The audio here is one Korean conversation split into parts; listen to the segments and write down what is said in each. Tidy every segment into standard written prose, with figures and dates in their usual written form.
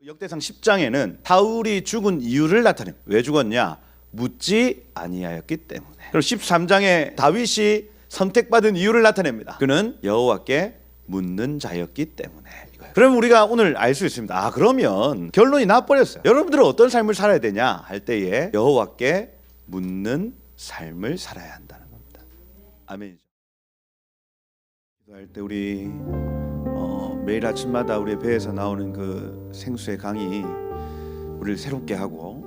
역대상 10장에는 사울이 죽은 이유를 나타냅니다. 왜 죽었냐? 묻지 아니하였기 때문에. 그리고 13장에 다윗이 선택받은 이유를 나타냅니다. 그는 여호와께 묻는 자였기 때문에. 그럼 우리가 오늘 알 수 있습니다. 그러면 결론이 나와버렸어요. 여러분들은 어떤 삶을 살아야 되냐 할 때에 여호와께 묻는 삶을 살아야 한다는 겁니다. 아멘이죠. 기도할 때 우리 매일 아침마다 우리의 배에서 나오는 그 생수의 강이 우리를 새롭게 하고,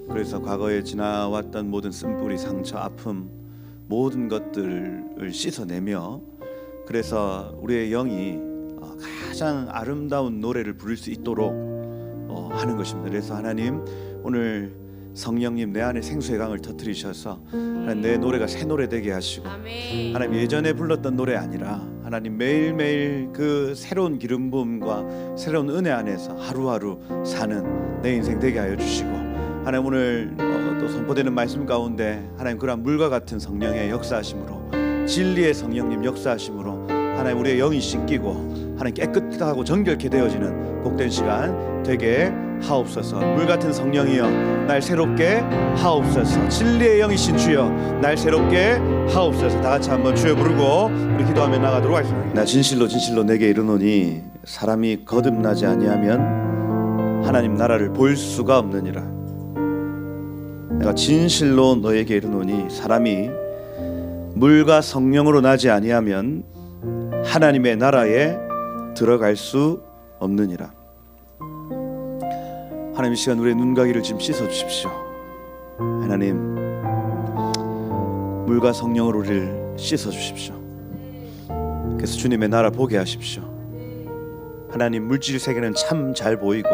그래서 과거에 지나왔던 모든 쓴뿌리, 상처, 아픔, 모든 것들을 씻어내며, 그래서 우리의 영이 가장 아름다운 노래를 부를 수 있도록 하는 것입니다. 그래서 하나님, 오늘 성령님 내 안에 생수의 강을 터뜨리셔서 하나님 내 노래가 새 노래 되게 하시고, 아멘. 하나님 예전에 불렀던 노래 아니라 하나님 매일매일 그 새로운 기름 부음과 새로운 은혜 안에서 하루하루 사는 내 인생 되게 하여 주시고, 하나님 오늘 또 선포되는 말씀 가운데 하나님 그런 물과 같은 성령의 역사하심으로, 진리의 성령님 역사하심으로 하나님 우리의 영이 씻기고 하나님 깨끗하고 정결케 되어지는 복된 시간 되게 하옵소서. 물같은 성령이여 날 새롭게 하옵소서. 진리의 영이신 주여 날 새롭게 하옵소서. 다 같이 한번 주여 부르고 우리 기도하며 나가도록 하겠습니다. 나 진실로 진실로 내게 이르노니 사람이 거듭나지 아니하면 하나님 나라를 볼 수가 없느니라. 내가 진실로 너에게 이르노니 사람이 물과 성령으로 나지 아니하면 하나님의 나라에 들어갈 수 없느니라. 하나님 이 시간 우리의 눈가기를 지금 씻어 주십시오. 하나님 물과 성령으로 우리를 씻어 주십시오. 그래서 주님의 나라 보게 하십시오. 하나님 물질 세계는 참 잘 보이고,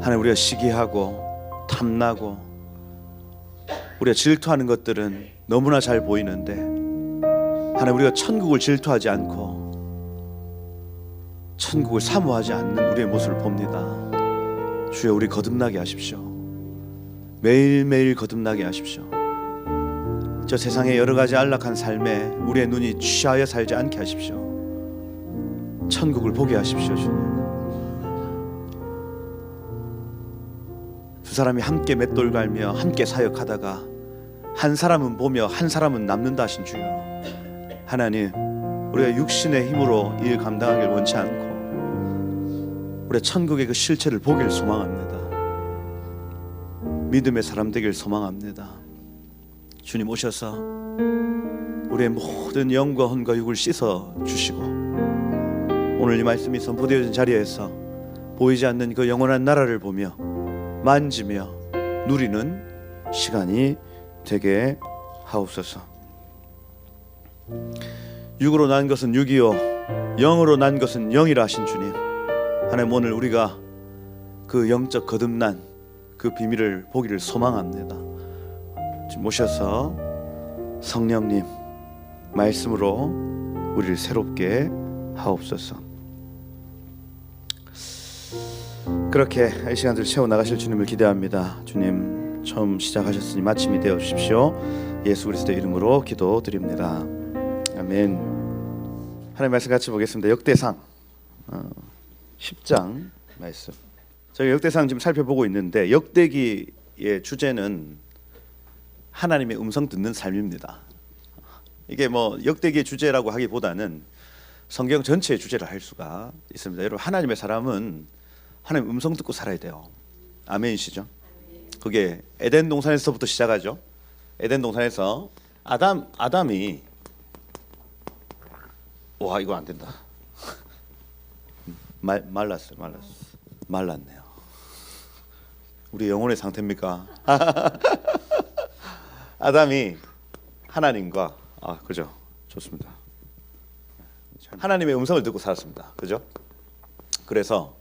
하나님 우리가 시기하고 탐나고 우리가 질투하는 것들은 너무나 잘 보이는데, 하나님 우리가 천국을 질투하지 않고 천국을 사모하지 않는 우리의 모습을 봅니다. 주여 우리 거듭나게 하십시오. 매일매일 거듭나게 하십시오. 저 세상의 여러 가지 안락한 삶에 우리의 눈이 취하여 살지 않게 하십시오. 천국을 보게 하십시오. 주님, 두 사람이 함께 맷돌 갈며 함께 사역하다가 한 사람은 보며 한 사람은 남는다 하신 주여, 하나님 우리가 육신의 힘으로 일 감당하길 원치 않고 우리의 천국의 그 실체를 보길 소망합니다. 믿음의 사람 되길 소망합니다. 주님 오셔서 우리의 모든 영과 혼과 육을 씻어 주시고, 오늘 이 말씀이 선포되어진 자리에서 보이지 않는 그 영원한 나라를 보며 만지며 누리는 시간이 되게 하옵소서. 육으로 난 것은 육이요 영으로 난 것은 영이라 하신 주님, 하나님 오늘 우리가 그 영적 거듭난 그 비밀을 보기를 소망합니다. 지금 오셔서 성령님 말씀으로 우리를 새롭게 하옵소서. 그렇게 이 시간들 채워나가실 주님을 기대합니다. 주님 처음 시작하셨으니 마침이 되어 주십시오. 예수 그리스도의 이름으로 기도드립니다. 아멘. 하나님 말씀 같이 보겠습니다. 역대상 10장 말씀. 저희 역대상 지금 살펴보고 있는데, 역대기의 주제는 하나님의 음성 듣는 삶입니다. 이게 뭐 역대기의 주제라고 하기보다는 성경 전체의 주제를 할 수가 있습니다. 여러분, 하나님의 사람은 하나님 음성 듣고 살아야 돼요. 아멘이시죠? 그게 에덴 동산에서부터 시작하죠. 에덴 동산에서 아담이 와 이거 안 된다. 말랐네요. 우리 영혼의 상태입니까? 아담이 하나님과 그죠? 좋습니다. 하나님의 음성을 듣고 살았습니다. 그죠? 그래서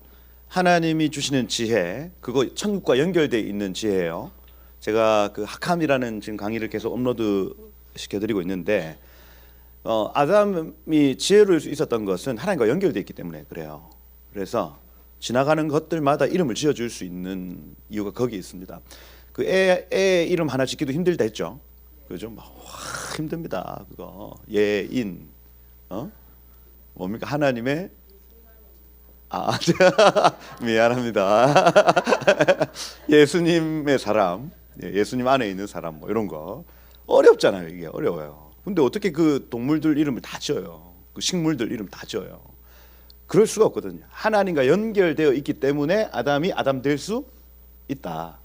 하나님이 주시는 지혜, 그거 천국과 연결되어 있는 지혜예요. 제가 그 학함이라는 지금 강의를 계속 업로드 시켜드리고 있는데, 아담이 지혜로울 수 있었던 것은 하나님과 연결되어 있기 때문에 그래요. 그래서 지나가는 것들마다 이름을 지어줄 수 있는 이유가 거기에 있습니다. 그 애 이름 하나 짓기도 힘들다 했죠. 그죠? 힘듭니다. 그거 예인 뭡니까? 하나님의 미안합니다. 예수님의 사람, 예수님 안에 있는 사람 뭐 이런 거 어렵잖아요. 이게 어려워요. 근데 어떻게 그 동물들 이름을 다 지어요? 그 식물들 이름 다 지어요? 그럴 수가 없거든요. 하나님과 연결되어 있기 때문에 아담이 아담 될 수 있다.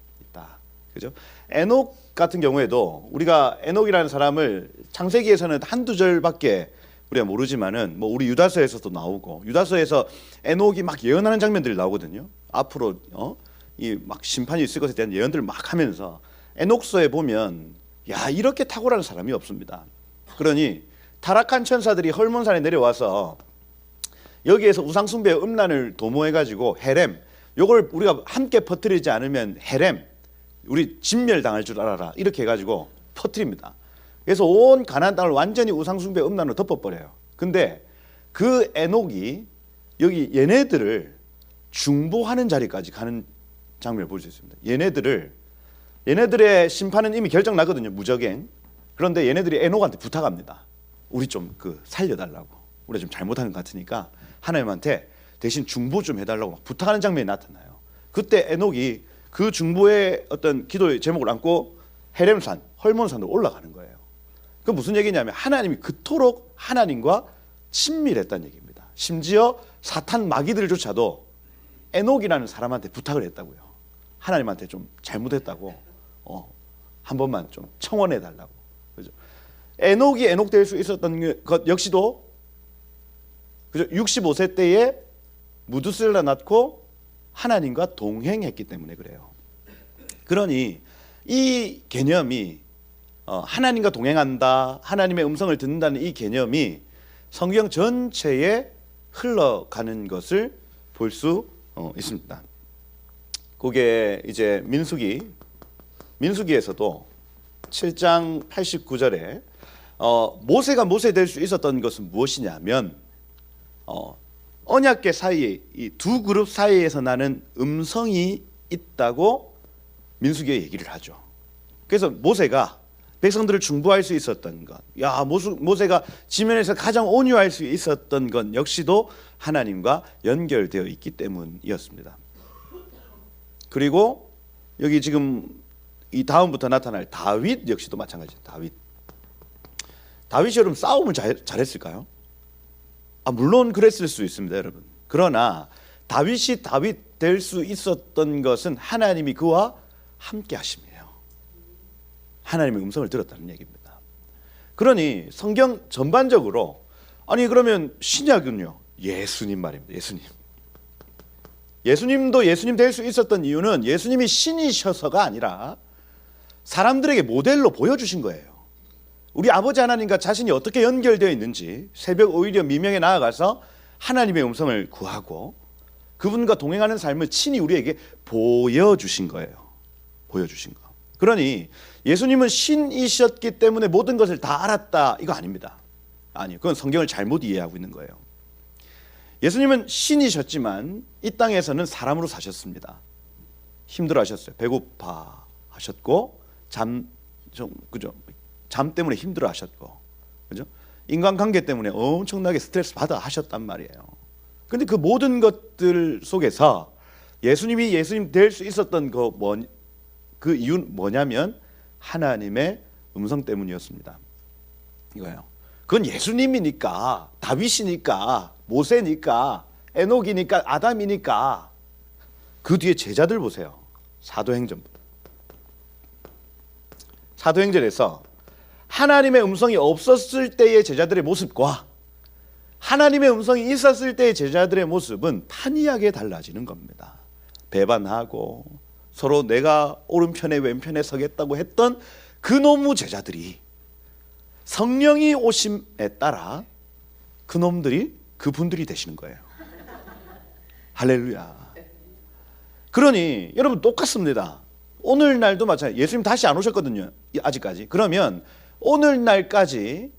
그죠? 에녹 같은 경우에도 우리가 에녹이라는 사람을 창세기에서는 한두 절밖에 우리가 모르지만은 뭐 우리 유다서에서도 나오고 유다서에서 에녹이 막 예언하는 장면들이 나오거든요. 앞으로 이 막 심판이 있을 것에 대한 예언들을 막 하면서 에녹서에 보면 야 이렇게 탁월한 사람이 없습니다. 그러니 타락한 천사들이 헐몬산에 내려와서 여기에서 우상 숭배의 음란을 도모해가지고 헤렘 요걸 우리가 함께 퍼뜨리지 않으면 헤렘 우리 진멸당할 줄 알아라 이렇게 해가지고 퍼뜨립니다. 그래서 온 가나안 땅을 완전히 우상 숭배의 음란으로 덮어버려요. 근데 그 에녹이 여기 얘네들을 중보하는 자리까지 가는 장면을 볼 수 있습니다. 얘네들의 심판은 이미 결정 나거든요. 무적행. 그런데 얘네들이 에녹한테 부탁합니다. 우리 좀 그 살려달라고. 우리가 좀 잘못한 것 같으니까 하나님한테 대신 중보 좀 해달라고 막 부탁하는 장면이 나타나요. 그때 에녹이 그 중보의 어떤 기도의 제목을 안고 헤렘산, 헐몬산으로 올라가는 거예요. 그 무슨 얘기냐면 하나님이 그토록 하나님과 친밀했다는 얘기입니다. 심지어 사탄 마귀들조차도 에녹이라는 사람한테 부탁을 했다고요. 하나님한테 좀 잘못했다고 한 번만 좀 청원해 달라고. 그죠? 에녹이 에녹 될 수 있었던 것 역시도 그죠? 65세 때에 무두셀라 낳고 하나님과 동행했기 때문에 그래요. 그러니 이 개념이 하나님과 동행한다, 하나님의 음성을 듣는다는 이 개념이 성경 전체에 흘러가는 것을 볼 수 있습니다. 그게 이제 민수기에서도 7장 89절에 모세가 모세 될 수 있었던 것은 무엇이냐면 언약궤 사이에 이 두 그룹 사이에서 나는 음성이 있다고 민수기에 얘기를 하죠. 그래서 모세가 백성들을 중보할 수 있었던 것, 모세가 지면에서 가장 온유할 수 있었던 것 역시도 하나님과 연결되어 있기 때문이었습니다. 그리고 여기 지금 이 다음부터 나타날 다윗 역시도 마찬가지예요. 다윗이 여러분 싸움을 잘했을까요? 물론 그랬을 수 있습니다, 여러분. 그러나 다윗이 다윗 될 수 있었던 것은 하나님이 그와 함께 하심이에요. 하나님의 음성을 들었다는 얘기입니다. 그러니 성경 전반적으로 그러면 신약은요? 예수님 말입니다. 예수님도 예수님 될 수 있었던 이유는 예수님이 신이셔서가 아니라 사람들에게 모델로 보여주신 거예요. 우리 아버지 하나님과 자신이 어떻게 연결되어 있는지 새벽 오히려 미명에 나아가서 하나님의 음성을 구하고 그분과 동행하는 삶을 친히 우리에게 보여주신 거예요. 보여주신 거. 그러니 예수님은 신이셨기 때문에 모든 것을 다 알았다 이거 아닙니다. 아니요, 그건 성경을 잘못 이해하고 있는 거예요. 예수님은 신이셨지만 이 땅에서는 사람으로 사셨습니다. 힘들어하셨어요. 배고파하셨고 잠 때문에 힘들어하셨고, 그죠? 인간관계 때문에 엄청나게 스트레스 받아 하셨단 말이에요. 근데 그 모든 것들 속에서 예수님이 예수님 될 수 있었던 그 이유는 뭐냐면 하나님의 음성 때문이었습니다. 이거예요. 그건 예수님이니까, 다윗이니까, 모세니까, 에녹이니까, 아담이니까. 그 뒤에 제자들 보세요. 사도행전에서 하나님의 음성이 없었을 때의 제자들의 모습과 하나님의 음성이 있었을 때의 제자들의 모습은 판이하게 달라지는 겁니다. 배반하고 서로 내가 오른편에 왼편에 서겠다고 했던 그놈의 제자들이 성령이 오심에 따라 그분들이 되시는 거예요. 할렐루야. 그러니 여러분 똑같습니다. 오늘날도 마찬가지. 예수님 다시 안 오셨거든요. 아직까지. 그러면 오늘날까지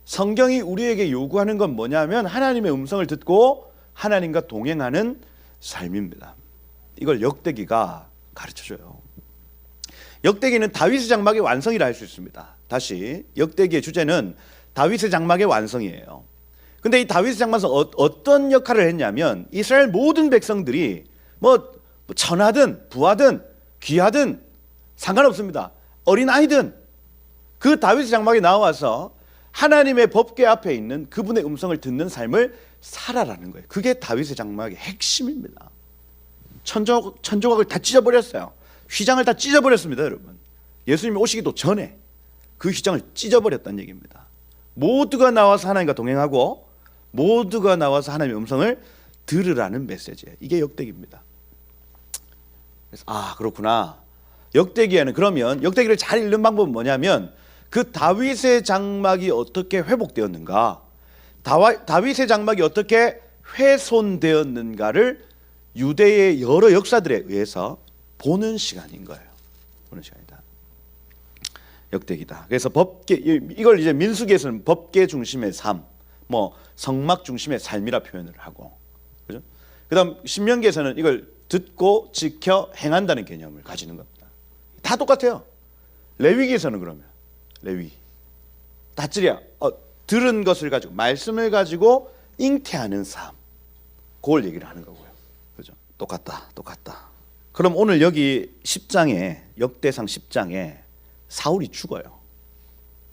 성경이 우리에게 요구하는 건 뭐냐면 하나님의 음성을 듣고 하나님과 동행하는 삶입니다. 이걸 역대기가 가르쳐줘요. 역대기는 다윗의 장막의 완성이라 할 수 있습니다. 다시 역대기의 주제는 다윗의 장막의 완성이에요. 근데 이 다윗의 장막은 어떤 역할을 했냐면 이스라엘 모든 백성들이 뭐 천하든 부하든 귀하든 상관없습니다. 어린아이든 그 다윗의 장막에 나와서 하나님의 법궤 앞에 있는 그분의 음성을 듣는 삶을 살아라는 거예요. 그게 다윗의 장막의 핵심입니다. 천조각을 다 찢어버렸어요. 휘장을 다 찢어버렸습니다, 여러분. 예수님이 오시기도 전에 그 휘장을 찢어버렸다는 얘기입니다. 모두가 나와서 하나님과 동행하고 모두가 나와서 하나님의 음성을 들으라는 메시지예요. 이게 역대기입니다. 그래서 그렇구나. 역대기에는 그러면 역대기를 잘 읽는 방법은 뭐냐면 그 다윗의 장막이 어떻게 회복되었는가, 다윗의 장막이 어떻게 훼손되었는가를 유대의 여러 역사들에 의해서 보는 시간인 거예요. 보는 시간이다. 역대기다. 그래서 법계, 이걸 이제 민수기에서는 법계 중심의 삶, 뭐 성막 중심의 삶이라 표현을 하고, 그죠? 그다음 신명기에서는 이걸 듣고 지켜 행한다는 개념을 가지는 겁니다. 다 똑같아요. 레위기에서는 그러면 레위 다찌랴 들은 것을 가지고 말씀을 가지고 잉태하는 삶, 그걸 얘기를 하는 거고요. 그죠? 똑같다. 그럼 오늘 여기 10장에 역대상 10장에 사울이 죽어요.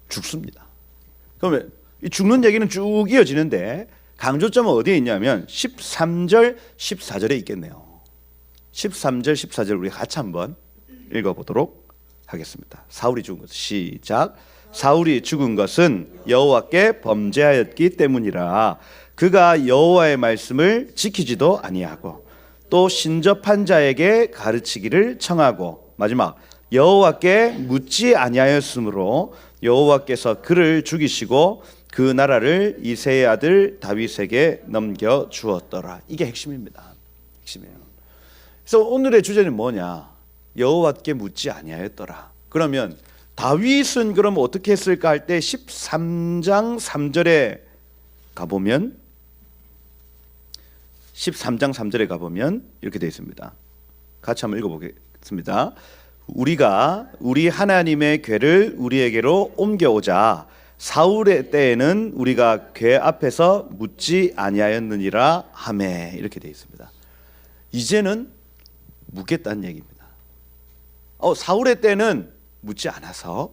죽습니다. 그러면 이 죽는 얘기는 쭉 이어지는데 강조점은 어디에 있냐면 13절 14절에 있겠네요. 13절 14절 우리 같이 한번 읽어보도록 하겠습니다. 사울이 죽은 것은 시작. 사울이 죽은 것은 여호와께 범죄하였기 때문이라. 그가 여호와의 말씀을 지키지도 아니하고 또 신접한 자에게 가르치기를 청하고, 마지막 여호와께 묻지 아니하였으므로 여호와께서 그를 죽이시고 그 나라를 이새의 아들 다윗에게 넘겨 주었더라. 이게 핵심입니다. 핵심이에요. 그래서 오늘의 주제는 뭐냐? 여호와께 묻지 아니하였더라. 그러면 다윗은 그럼 어떻게 했을까 할 때 13장 3절에 가보면 13장 3절에 가보면 이렇게 되어 있습니다. 같이 한번 읽어보겠습니다. 우리가 우리 하나님의 궤를 우리에게로 옮겨오자. 사울의 때에는 우리가 궤 앞에서 묻지 아니하였느니라 하매. 이렇게 되어 있습니다. 이제는 묻겠다는 얘기입니다. 사울의 때는 묻지 않아서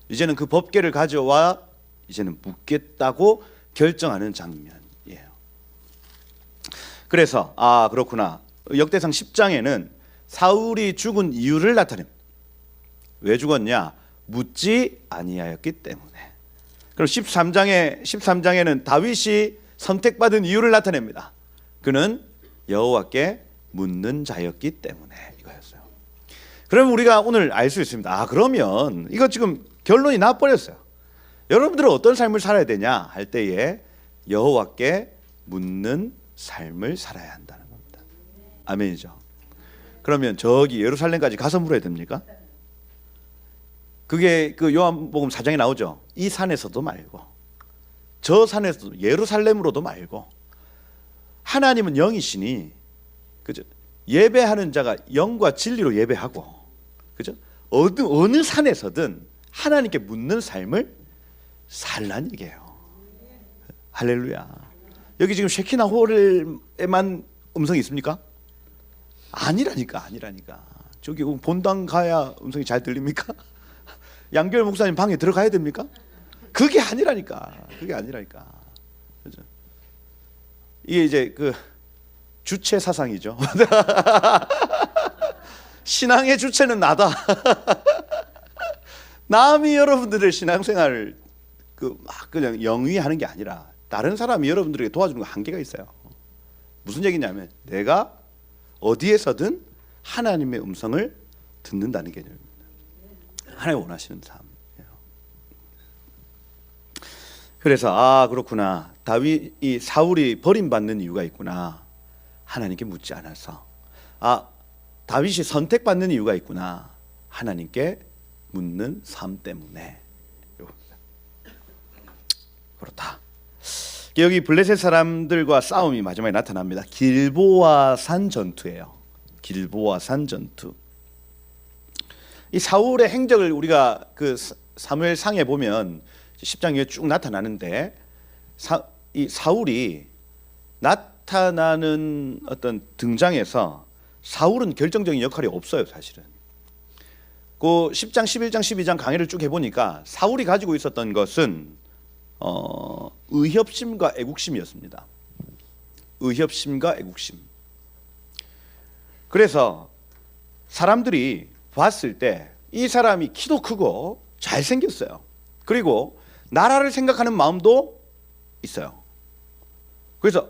이제는 그 법궤를 가져와 이제는 묻겠다고 결정하는 장면이에요. 그래서 그렇구나. 역대상 10장에는 사울이 죽은 이유를 나타냅니다. 왜 죽었냐? 묻지 아니하였기 때문에. 그럼 13장에는 다윗이 선택받은 이유를 나타냅니다. 그는 여호와께 묻는 자였기 때문에 이거였어요. 그럼 우리가 오늘 알 수 있습니다. 그러면 이거 지금 결론이 나버렸어요. 여러분들은 어떤 삶을 살아야 되냐 할 때에 여호와께 묻는 삶을 살아야 한다는 겁니다. 아멘이죠. 그러면 저기 예루살렘까지 가서 물어야 됩니까? 그게 그 요한복음 4장에 나오죠. 이 산에서도 말고 저 산에서도, 예루살렘으로도 말고, 하나님은 영이시니, 그죠? 예배하는 자가 영과 진리로 예배하고, 그죠? 어느 산에서든 하나님께 묻는 삶을 살라는 얘기예요. 할렐루야. 여기 지금 쉐키나 홀에만 음성이 있습니까? 아니라니까. 저기 본당 가야 음성이 잘 들립니까? 양결 목사님 방에 들어가야 됩니까? 그게 아니라니까. 그죠? 이게 이제 그 주체 사상이죠. 신앙의 주체는 나다. 남이 여러분들의 신앙생활을 막 그냥 영위하는 게 아니라 다른 사람이 여러분들에게 도와주는 거 한계가 있어요. 무슨 얘기냐면 내가 어디에서든 하나님의 음성을 듣는다는 개념입니다. 하나님 원하시는 삶이에요. 그래서 그렇구나. 다윗이 사울이 버림받는 이유가 있구나. 하나님께 묻지 않아서. 다윗이 선택받는 이유가 있구나. 하나님께 묻는 삶 때문에. 그렇다. 여기 블레셋 사람들과 싸움이 마지막에 나타납니다. 길보아 산 전투예요. 길보아 산 전투. 이 사울의 행적을 우리가 그 사무엘상에 보면 10장 위에 쭉 나타나는데 이 사울이 나타나는 어떤 등장에서 사울은 결정적인 역할이 없어요, 사실은. 그 10장, 11장, 12장 강의를 쭉 해보니까 사울이 가지고 있었던 것은 의협심과 애국심이었습니다. 의협심과 애국심. 그래서 사람들이 봤을 때 이 사람이 키도 크고 잘생겼어요. 그리고 나라를 생각하는 마음도 있어요. 그래서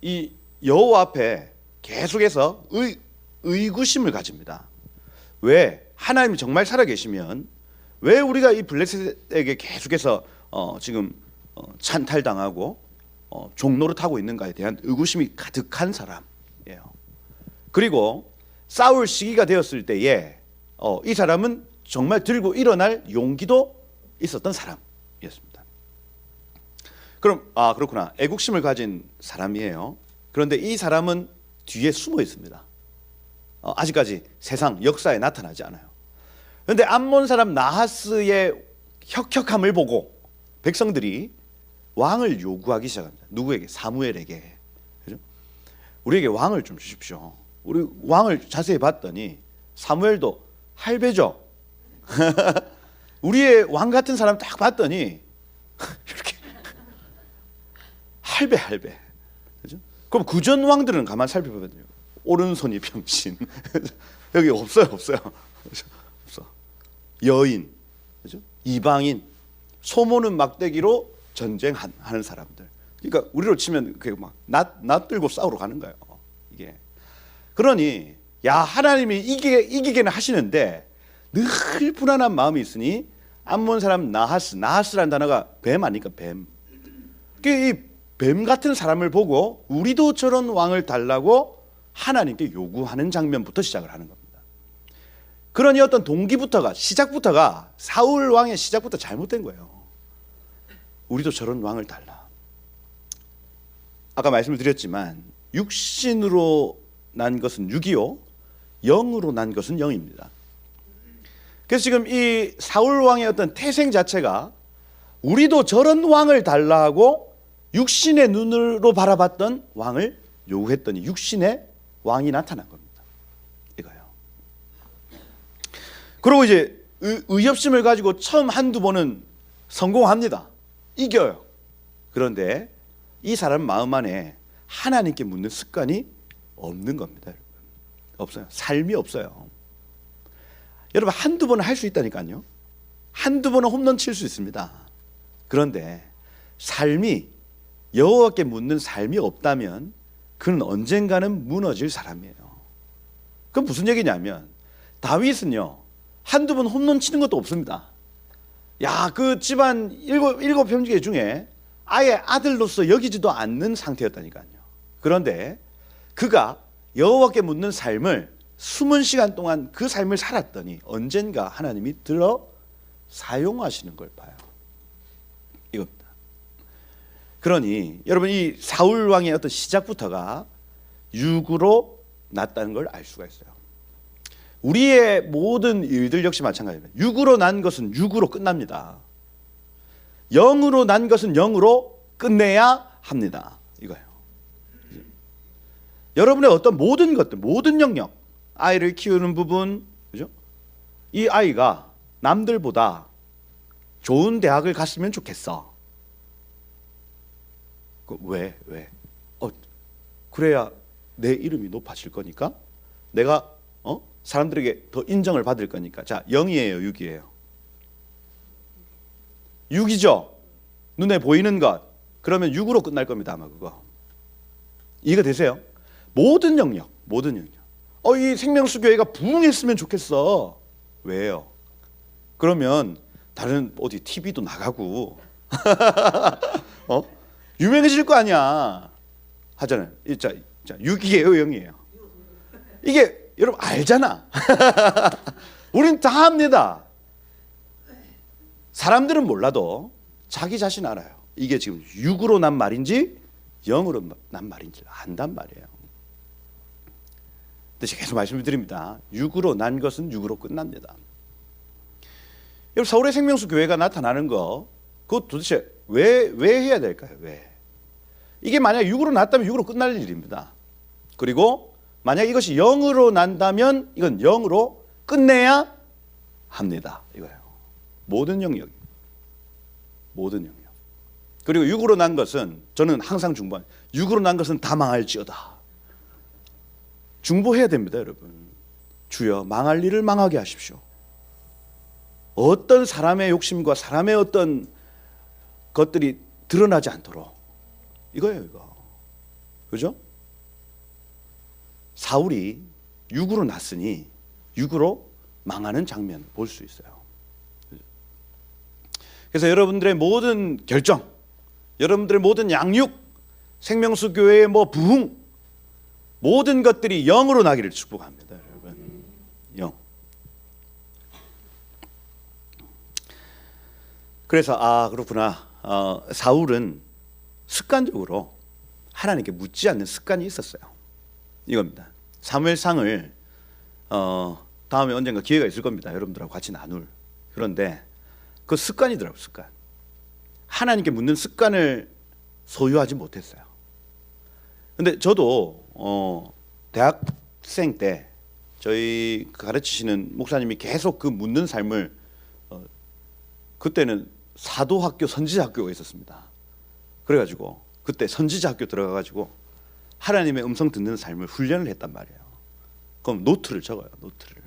이 여호와 앞에 계속해서 의구심을 가집니다. 왜? 하나님이 정말 살아계시면 왜 우리가 이 블레셋에게 계속해서 지금 찬탈당하고 종노릇 하고 있는가에 대한 의구심이 가득한 사람이에요. 그리고 싸울 시기가 되었을 때에 이 사람은 정말 들고 일어날 용기도 있었던 사람이었습니다. 그럼 그렇구나. 애국심을 가진 사람이에요. 그런데 이 사람은 뒤에 숨어 있습니다. 아직까지 세상 역사에 나타나지 않아요. 그런데 암몬 사람 나하스의 혁혁함을 보고 백성들이 왕을 요구하기 시작합니다. 누구에게? 사무엘에게. 그죠? 우리에게 왕을 좀 주십시오. 우리 왕을 자세히 봤더니 사무엘도 할배죠. 우리의 왕 같은 사람 딱 봤더니 이렇게 할배. 그죠? 그럼 구전 왕들은 가만 살펴보거든요. 오른손이 병신. 여기 없어요. 없어. 여인, 그죠? 이방인, 소모는 막대기로 전쟁하는 사람들. 그러니까 우리로 치면 그게 막 낫 들고 싸우러 가는 거예요. 이게. 그러니 야 하나님이 이기게는 하시는데 늘 불안한 마음이 있으니 암몬 사람 나하스라는 단어가 뱀 아니까 뱀. 이 뱀 같은 사람을 보고 우리도 저런 왕을 달라고 하나님께 요구하는 장면부터 시작을 하는 겁니다. 그러니 어떤 시작부터가 사울 왕의 시작부터 잘못된 거예요. 우리도 저런 왕을 달라. 아까 말씀을 드렸지만 육신으로 난 것은 육이요, 영으로 난 것은 영입니다. 그래서 지금 이 사울 왕의 어떤 태생 자체가 우리도 저런 왕을 달라 하고 육신의 눈으로 바라봤던 왕을 요구했더니 육신의 왕이 나타난 겁니다. 이거요. 그리고 이제 의협심을 가지고 처음 한두 번은 성공합니다. 이겨요. 그런데 이 사람 마음 안에 하나님께 묻는 습관이 없는 겁니다. 여러분. 없어요. 삶이 없어요. 여러분 한두 번은 할 수 있다니까요. 한두 번은 홈런 칠 수 있습니다. 그런데 삶이 여호와께 묻는 삶이 없다면 그는 언젠가는 무너질 사람이에요. 그건 무슨 얘기냐면 다윗은요 한두 번 홈런 치는 것도 없습니다. 야, 그 집안 일곱 형제 중에 아예 아들로서 여기지도 않는 상태였다니까요. 그런데 그가 여호와께 묻는 삶을 숨은 시간 동안 그 삶을 살았더니 언젠가 하나님이 들어 사용하시는 걸 봐요. 이겁니다. 그러니 여러분 이 사울 왕의 어떤 시작부터가 육으로 났다는 걸 알 수가 있어요. 우리의 모든 일들 역시 마찬가지입니다. 육으로 난 것은 육으로 끝납니다. 영으로 난 것은 영으로 끝내야 합니다. 이거예요. 여러분의 어떤 모든 것들, 모든 영역, 아이를 키우는 부분, 그죠? 이 아이가 남들보다 좋은 대학을 갔으면 좋겠어. 왜? 그래야 내 이름이 높아질 거니까, 내가 사람들에게 더 인정을 받을 거니까. 자, 0이에요, 6이에요? 6이죠. 눈에 보이는 것. 그러면 6으로 끝날 겁니다, 아마 그거. 이해가 되세요? 모든 영역. 이 생명수교회가 부흥했으면 좋겠어. 왜요? 그러면 다른 어디 TV도 나가고 유명해질 거 아니야 하잖아요. 자 6이에요, 0이에요? 이게 여러분 알잖아. 우린 다 합니다. 사람들은 몰라도 자기 자신 알아요. 이게 지금 6으로 난 말인지 0으로 난 말인지 안단 말이에요. 근데 제가 계속 말씀을 드립니다. 6으로 난 것은 6으로 끝납니다. 여러분 서울의 생명수 교회가 나타나는 거 그거 도대체 왜 해야 될까요? 왜? 이게 만약 6으로 났다면 6으로 끝날 일입니다. 그리고 만약 이것이 0으로 난다면 이건 0으로 끝내야 합니다. 이거예요. 모든 영역. 모든 영역. 그리고 6으로 난 것은 저는 항상 중보합니다. 6으로 난 것은 다 망할지어다. 중보해야 됩니다, 여러분. 주여 망할 일을 망하게 하십시오. 어떤 사람의 욕심과 사람의 어떤 것들이 드러나지 않도록. 이거예요, 이거. 그죠? 사울이 6으로 났으니 6으로 망하는 장면 볼 수 있어요. 그래서 여러분들의 모든 결정, 여러분들의 모든 양육, 생명수 교회의 부흥, 모든 것들이 0으로 나기를 축복합니다, 여러분. 0. 그래서 그렇구나. 사울은 습관적으로 하나님께 묻지 않는 습관이 있었어요. 이겁니다. 사무엘상을 다음에 언젠가 기회가 있을 겁니다. 여러분들하고 같이 나눌. 그런데 그 습관이더라고요. 습관. 하나님께 묻는 습관을 소유하지 못했어요. 근데 저도 대학생 때 저희 가르치시는 목사님이 계속 그 묻는 삶을 그때는 사도학교 선지자학교가 있었습니다. 그래가지고 그때 선지자학교 들어가가지고 하나님의 음성 듣는 삶을 훈련을 했단 말이에요. 그럼 노트를 적어요. 노트를.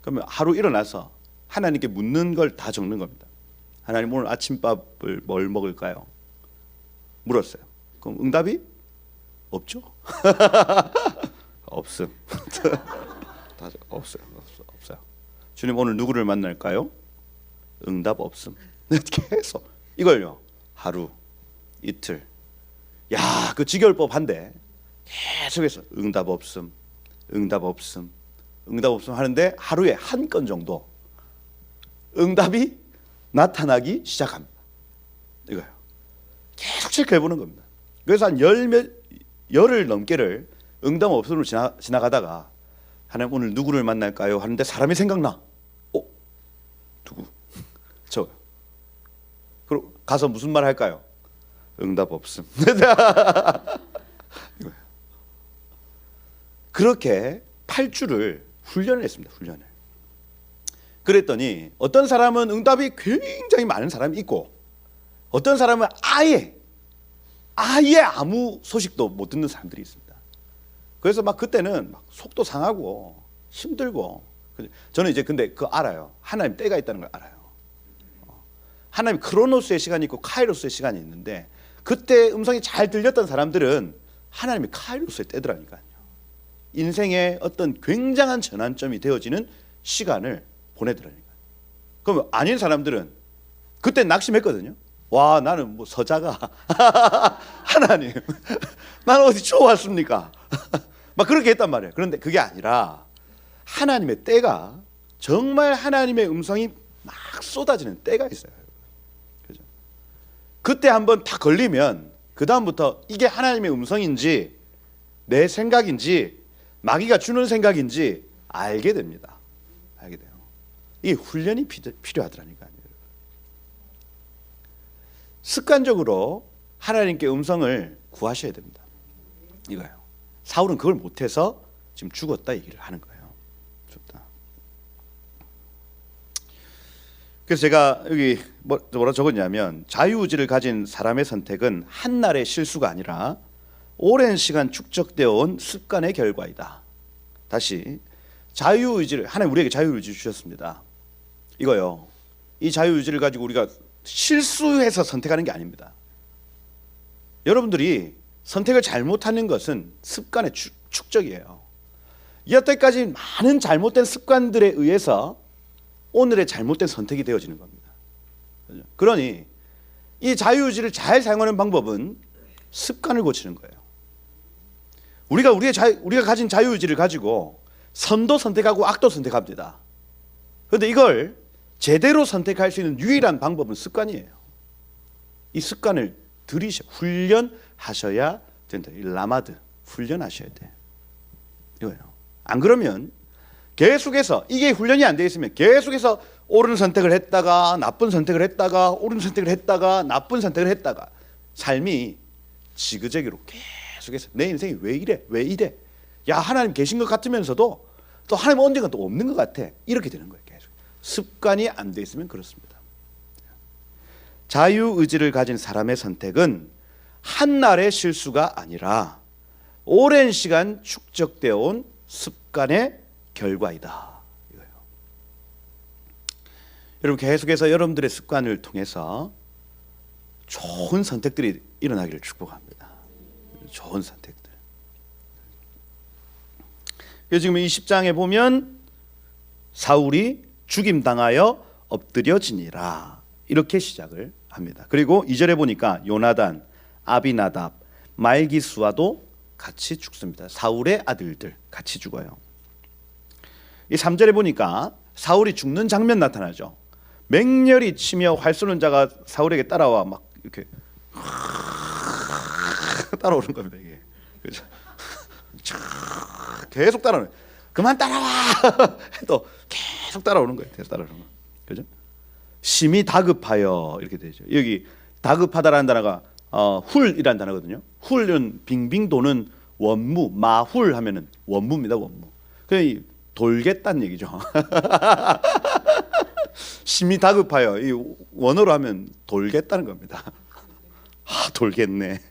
그러면 하루 일어나서 하나님께 묻는 걸 다 적는 겁니다. 하나님 오늘 아침밥을 뭘 먹을까요? 물었어요. 그럼 응답이 없죠? 없음. 없어요. 주님 오늘 누구를 만날까요? 응답 없음. 계속 이걸요. 하루, 이틀. 야, 그 지결법한데 계속해서 응답 없음 하는데 하루에 한 건 정도 응답이 나타나기 시작합니다. 이거요. 계속 체크해보는 겁니다. 그래서 한 열을 넘게를 응답 없음으로 지나가다가 하나님 오늘 누구를 만날까요? 하는데 사람이 생각나. 누구? 저요. 그리고 가서 무슨 말 할까요? 응답 없음. 그렇게 8주를 훈련을 했습니다. 훈련을. 그랬더니 어떤 사람은 응답이 굉장히 많은 사람이 있고 어떤 사람은 아예 아무 소식도 못 듣는 사람들이 있습니다. 그래서 그때는 속도 상하고 힘들고 저는 이제 근데 알아요. 하나님 때가 있다는 걸 알아요. 하나님 크로노스의 시간이 있고 카이로스의 시간이 있는데 그때 음성이 잘 들렸던 사람들은 하나님이 카이로스의 때더라니까요. 인생의 어떤 굉장한 전환점이 되어지는 시간을 보내더라니까요. 그럼 아닌 사람들은 그때 낙심했거든요. 와, 나는 서자가 하나님 나는 어디 좋았습니까? 막 그렇게 했단 말이에요. 그런데 그게 아니라 하나님의 때가 정말 하나님의 음성이 막 쏟아지는 때가 있어요. 그죠? 그때 한번 다 걸리면 그 다음부터 이게 하나님의 음성인지 내 생각인지 마귀가 주는 생각인지 알게 됩니다. 알게 돼요. 이 훈련이 필요하더라니까요. 습관적으로 하나님께 음성을 구하셔야 됩니다. 이거예요. 사울은 그걸 못해서 지금 죽었다 얘기를 하는 거예요. 좋다. 그래서 제가 여기 뭐라 적었냐면 자유의지를 가진 사람의 선택은 한날의 실수가 아니라 오랜 시간 축적되어 온 습관의 결과이다. 다시 자유의지를 하나님 우리에게 자유의지 주셨습니다. 이거요. 이 자유의지를 가지고 우리가 실수해서 선택하는 게 아닙니다. 여러분들이 선택을 잘못하는 것은 습관의 축적이에요. 여태까지 많은 잘못된 습관들에 의해서 오늘의 잘못된 선택이 되어지는 겁니다. 그러니 이 자유의지를 잘 사용하는 방법은 습관을 고치는 거예요. 우리가 가진 자유의지를 가지고 선도 선택하고 악도 선택합니다. 그런데 이걸 제대로 선택할 수 있는 유일한 방법은 습관이에요. 이 습관을 훈련하셔야 된다. 이 라마드 훈련하셔야 돼. 이거예요. 안 그러면 계속해서 이게 훈련이 안 돼 있으면 계속해서 옳은 선택을 했다가 나쁜 선택을 했다가 옳은 선택을 했다가 나쁜 선택을 했다가 삶이 지그재기로 계속해서 내 인생이 왜 이래? 왜 이래? 야, 하나님 계신 것 같으면서도 또 하나님 언젠가 또 없는 것 같아. 이렇게 되는 거예요. 계속. 습관이 안 돼 있으면 그렇습니다. 자유의지를 가진 사람의 선택은 한날의 실수가 아니라 오랜 시간 축적되어 온 습관의 결과이다. 이거예요. 여러분, 계속해서 여러분들의 습관을 통해서 좋은 선택들이 일어나기를 축복합니다. 좋은 선택들. 지금 이 10장에 보면 사울이 죽임당하여 엎드려지니라 이렇게 시작을 합니다. 그리고 2절에 보니까 요나단, 아비나답, 말기수와도 같이 죽습니다. 사울의 아들들 같이 죽어요. 이 3절에 보니까 사울이 죽는 장면 나타나죠. 맹렬히 치며 활 쏘는 자가 사울에게 따라와 막 이렇게 따라오는 겁니다. 이게 그렇죠? 계속 따라오는. 그만 따라와. 또 계속 따라오는 거예요. 계속 따라오는 거. 그죠? 심히 다급하여 이렇게 되죠. 여기 다급하다라는 단어가 훌이라는 단어거든요. 훌은 빙빙 도는 원무, 마훌 하면은 원무입니다. 원무. 그 돌겠다는 얘기죠. 심히 다급하여 이 원어로 하면 돌겠다는 겁니다. 돌겠네.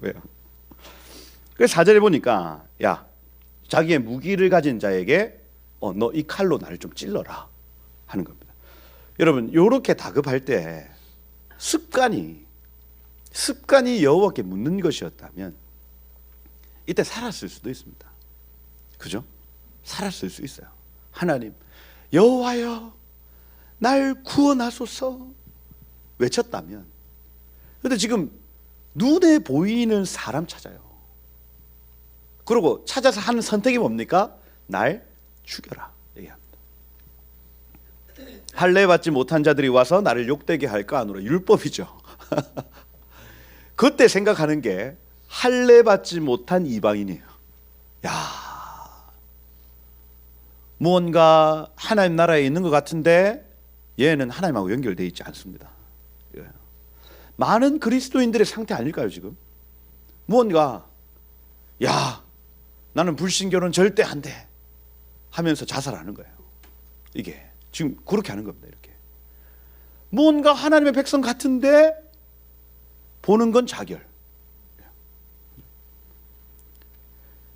왜요? 그래서 4절에 보니까 야, 자기의 무기를 가진 자에게 너 이 칼로 나를 좀 찔러라 하는 겁니다. 여러분, 이렇게 다급할 때 습관이 여호와께 묻는 것이었다면 이때 살았을 수도 있습니다. 그죠? 살았을 수 있어요. 하나님, 여호와여 날 구원하소서 외쳤다면. 그런데 지금 눈에 보이는 사람 찾아요. 그리고 찾아서 하는 선택이 뭡니까? 날 죽여라 얘기합니다. 할례 받지 못한 자들이 와서 나를 욕되게 할까 하노라. 율법이죠. 그때 생각하는 게 할례 받지 못한 이방인이에요. 야, 무언가 하나님 나라에 있는 것 같은데 얘는 하나님하고 연결되어 있지 않습니다. 많은 그리스도인들의 상태 아닐까요 지금? 무언가 야, 나는 불신결혼 절대 안 돼 하면서 자살하는 거예요. 이게 지금 그렇게 하는 겁니다. 이렇게 뭔가 하나님의 백성 같은데 보는 건 자결.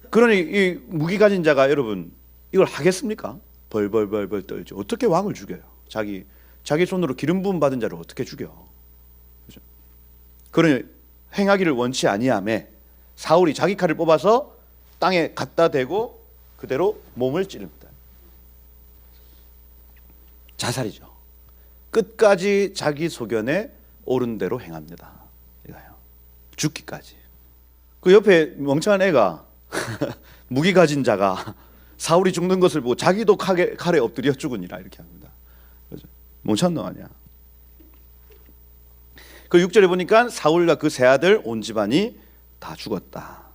그러니 이 무기 가진 자가 여러분 이걸 하겠습니까? 벌벌벌벌 떨죠. 어떻게 왕을 죽여요? 자기 손으로 기름 부음 받은 자를 어떻게 죽여? 그렇죠? 그러니 행하기를 원치 아니하매 사울이 자기 칼을 뽑아서 땅에 갖다 대고 그대로 몸을 찌릅니다. 자살이죠. 끝까지 자기 소견에 옳은 대로 행합니다. 이거요. 죽기까지. 그 옆에 멍청한 애가 무기 가진 자가 사울이 죽는 것을 보고 자기도 칼에 엎드려 죽으니라 이렇게 합니다. 그렇죠? 멍청한 놈 아니야. 그 6절에 보니까 사울과 그 세 아들 온 집안이 다 죽었다.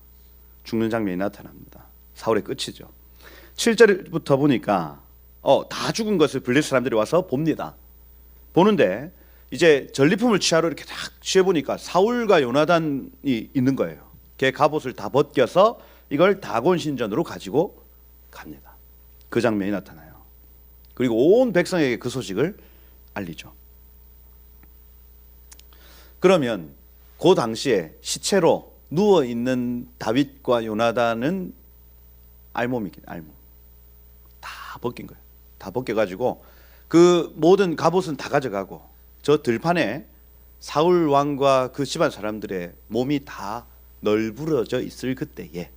죽는 장면이 나타납니다. 사울의 끝이죠. 7절부터 보니까 다 죽은 것을 블레셋 사람들이 와서 봅니다. 보는데 이제 전리품을 취하러 이렇게 딱 취해보니까 사울과 요나단이 있는 거예요. 걔 갑옷을 다 벗겨서 이걸 다곤 신전으로 가지고 갑니다. 그 장면이 나타나요. 그리고 온 백성에게 그 소식을 알리죠. 그러면 그 당시에 시체로 누워있는 다윗과 요나단은 알몸이긴 알몸. 다 벗긴 거예요. 다 벗겨가지고 그 모든 갑옷은 다 가져가고 저 들판에 사울 왕과 그 집안 사람들의 몸이 다 널브러져 있을 그때에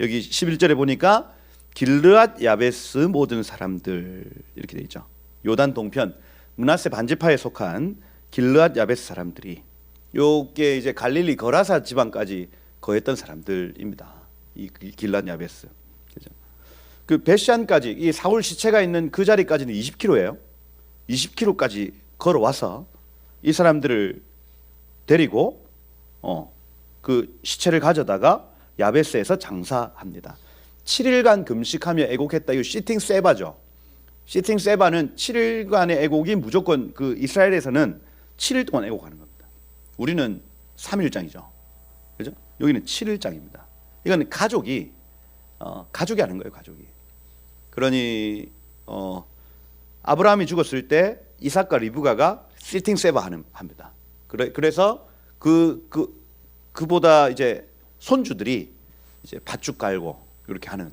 여기 11절에 보니까 길르앗 야베스 모든 사람들 이렇게 돼 있죠. 요단 동편 므낫세 반지파에 속한 길르앗 야베스 사람들이 요게 이제 갈릴리 거라사 지방까지 거했던 사람들입니다. 이 길르앗 야베스. 그죠? 그 베시안까지 이 사울 시체가 있는 그 자리까지는 20km예요. 20km까지 걸어와서 이 사람들을 데리고 그 시체를 가져다가 야베스에서 장사합니다. 7일간 금식하며 애곡했다. 이거 시팅 세바죠. 시팅 세바는 7일간의 애곡이 무조건 그 이스라엘에서는 7일 동안 애곡하는 겁니다. 우리는 3일장이죠. 여기는 7일장입니다. 이건 가족이 하는 거예요. 가족이. 그러니 아브라함이 죽었을 때 이삭과 리브가가 시팅 세바 합니다. 그래서 그보다 이제 손주들이 이제 밧줄 깔고 이렇게 하는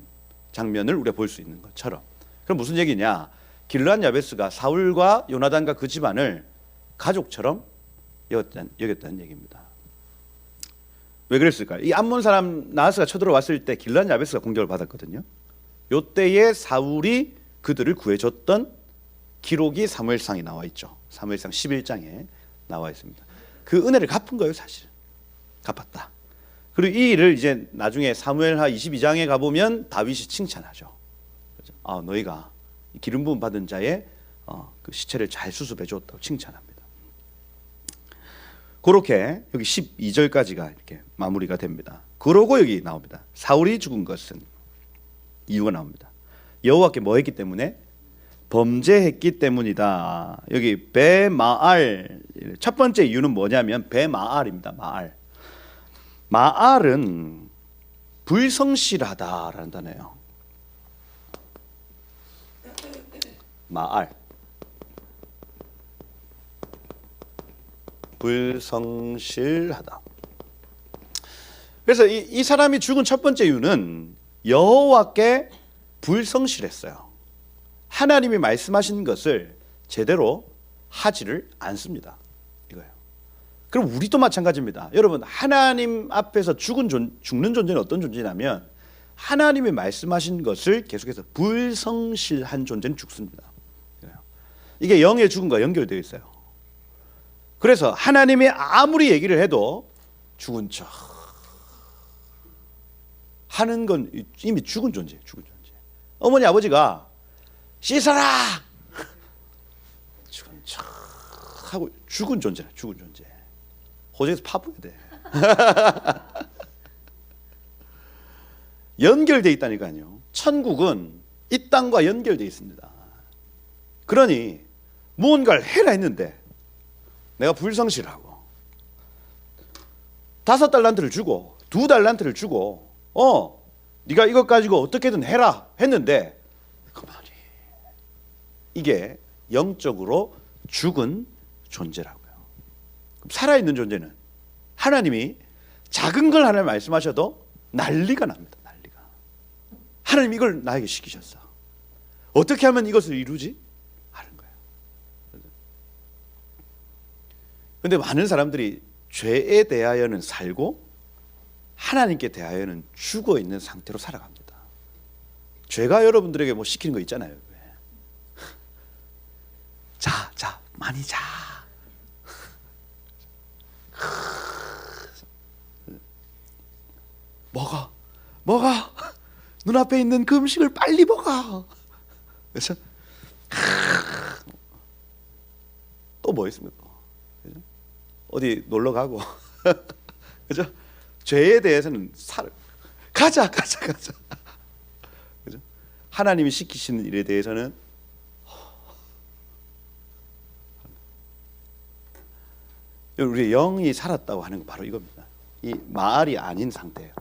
장면을 우리가 볼 수 있는 것처럼. 그럼 무슨 얘기냐? 길르앗 야베스가 사울과 요나단과 그 집안을 가족처럼 여겼다는 얘기입니다. 왜 그랬을까요? 이 암몬 사람 나하스가 쳐들어왔을 때 길르앗 야베스가 공격을 받았거든요. 요때에 사울이 그들을 구해줬던 기록이 사무엘상에 나와 있죠. 사무엘상 11장에 나와 있습니다. 그 은혜를 갚은 거예요, 사실은. 갚았다. 그리고 이 일을 이제 나중에 사무엘하 22장에 가보면 다윗이 칭찬하죠. 너희가 기름 부음 받은 자의 그 시체를 잘 수습해 줬다고 칭찬합니다. 그렇게 여기 12절까지가 이렇게 마무리가 됩니다. 그러고 여기 나옵니다. 사울이 죽은 것은 이유가 나옵니다. 여호와께 뭐 했기 때문에? 범죄했기 때문이다. 여기 베마알, 첫 번째 이유는 뭐냐면 베마알입니다. 마알은 불성실하다라는 단어예요. 마알, 불성실하다. 그래서 이 사람이 죽은 첫 번째 이유는 여호와께 불성실했어요. 하나님이 말씀하신 것을 제대로 하지를 않습니다. 이거예요. 그럼 우리도 마찬가지입니다. 여러분, 하나님 앞에서 죽는 존재는 어떤 존재냐면 하나님이 말씀하신 것을 계속해서 불성실한 존재는 죽습니다. 이게 영의 죽음과 연결되어 있어요. 그래서 하나님이 아무리 얘기를 해도 죽은 척 하는 건 이미 죽은 존재예요. 죽은 존재. 어머니 아버지가 씻어라! 죽은 척 하고 죽은 존재라. 죽은 존재. 호적에서 파보야 돼. 연결되어 있다니까요. 천국은 이 땅과 연결되어 있습니다. 그러니 무언가를 해라 했는데 내가 불성실하고 5달란트를 주고 2달란트를 주고 네가 이것 가지고 어떻게든 해라 했는데 그만이 이게 영적으로 죽은 존재라고요. 그럼 살아있는 존재는 하나님이 작은 걸 하나님 말씀하셔도 난리가 납니다. 난리가. 하나님 이걸 나에게 시키셨어. 어떻게 하면 이것을 이루지? 하는 거예요. 그런데 많은 사람들이 죄에 대하여는 살고 하나님께 대하여는 죽어 있는 상태로 살아갑니다. 죄가 여러분들에게 뭐 시키는 거 있잖아요. 자, 많이 자. 먹어. 눈앞에 있는 그 음식을 빨리 먹어. 그래서 또 뭐 있습니까? 어디 놀러 가고, 그죠? 죄에 대해서는 가자. 그죠? 하나님이 시키시는 일에 대해서는 우리 영이 살았다고 하는 건 바로 이겁니다. 이 마알이 아닌 상태예요.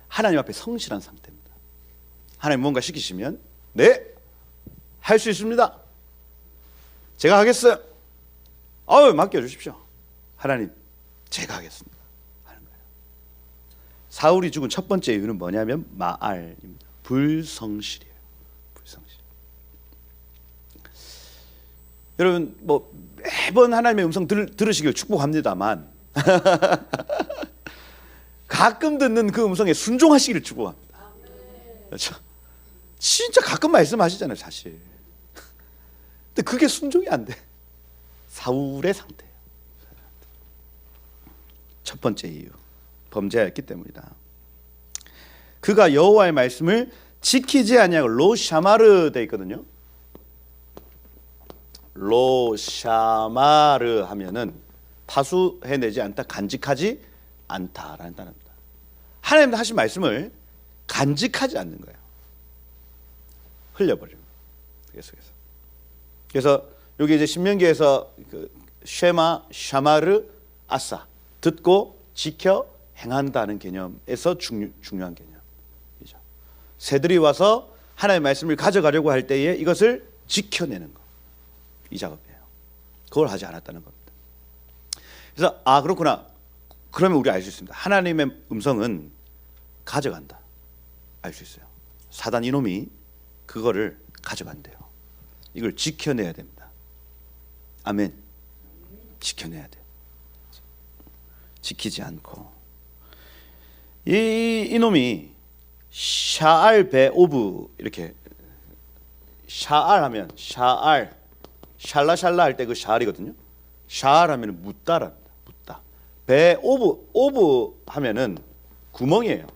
하나님 앞에 성실한 상태입니다. 하나님 뭔가 시키시면 네, 할 수 있습니다. 제가 하겠어요. 맡겨주십시오. 하나님, 제가 하겠습니다. 하는 거예요. 사울이 죽은 첫 번째 이유는 뭐냐면 마알입니다. 불성실이에요. 불성실. 여러분 뭐 매번 하나님의 음성 들으시길 축복합니다만 가끔 듣는 그 음성에 순종하시기를 축복합니다. 그렇죠? 진짜 가끔 말씀하시잖아요, 사실. 근데 그게 순종이 안 돼. 사울의 상태예요. 첫 번째 이유, 범죄했기 때문이다. 그가 여호와의 말씀을 지키지 아니하고 로샤마르 돼 있거든요. 로샤마르 하면은 파수해내지 않다, 간직하지 않다라는 단어입니다. 하나님도 하신 말씀을 간직하지 않는 거예요. 흘려버립니다. 계속해서. 그래서 여기 이제 신명기에서 그 쉐마, 샤마르, 아사, 듣고 지켜 행한다는 개념에서 중요한 개념이죠. 새들이 와서 하나님의 말씀을 가져가려고 할 때에 이것을 지켜내는 것, 이 작업이에요. 그걸 하지 않았다는 겁니다. 그래서 그렇구나. 그러면 우리 알 수 있습니다. 하나님의 음성은 가져간다. 알 수 있어요. 사단 이놈이 그거를 가져간대요. 이걸 지켜내야 됩니다. 아멘. 지켜내야 돼요. 지키지 않고 이놈이 샤알 베 오브 이렇게 샤알 하면 샤알 샬라샬라 할 때 그 샤알이거든요. 샤알 하면 묻다랍니다. 묻다. 베 오브 하면은 구멍이에요.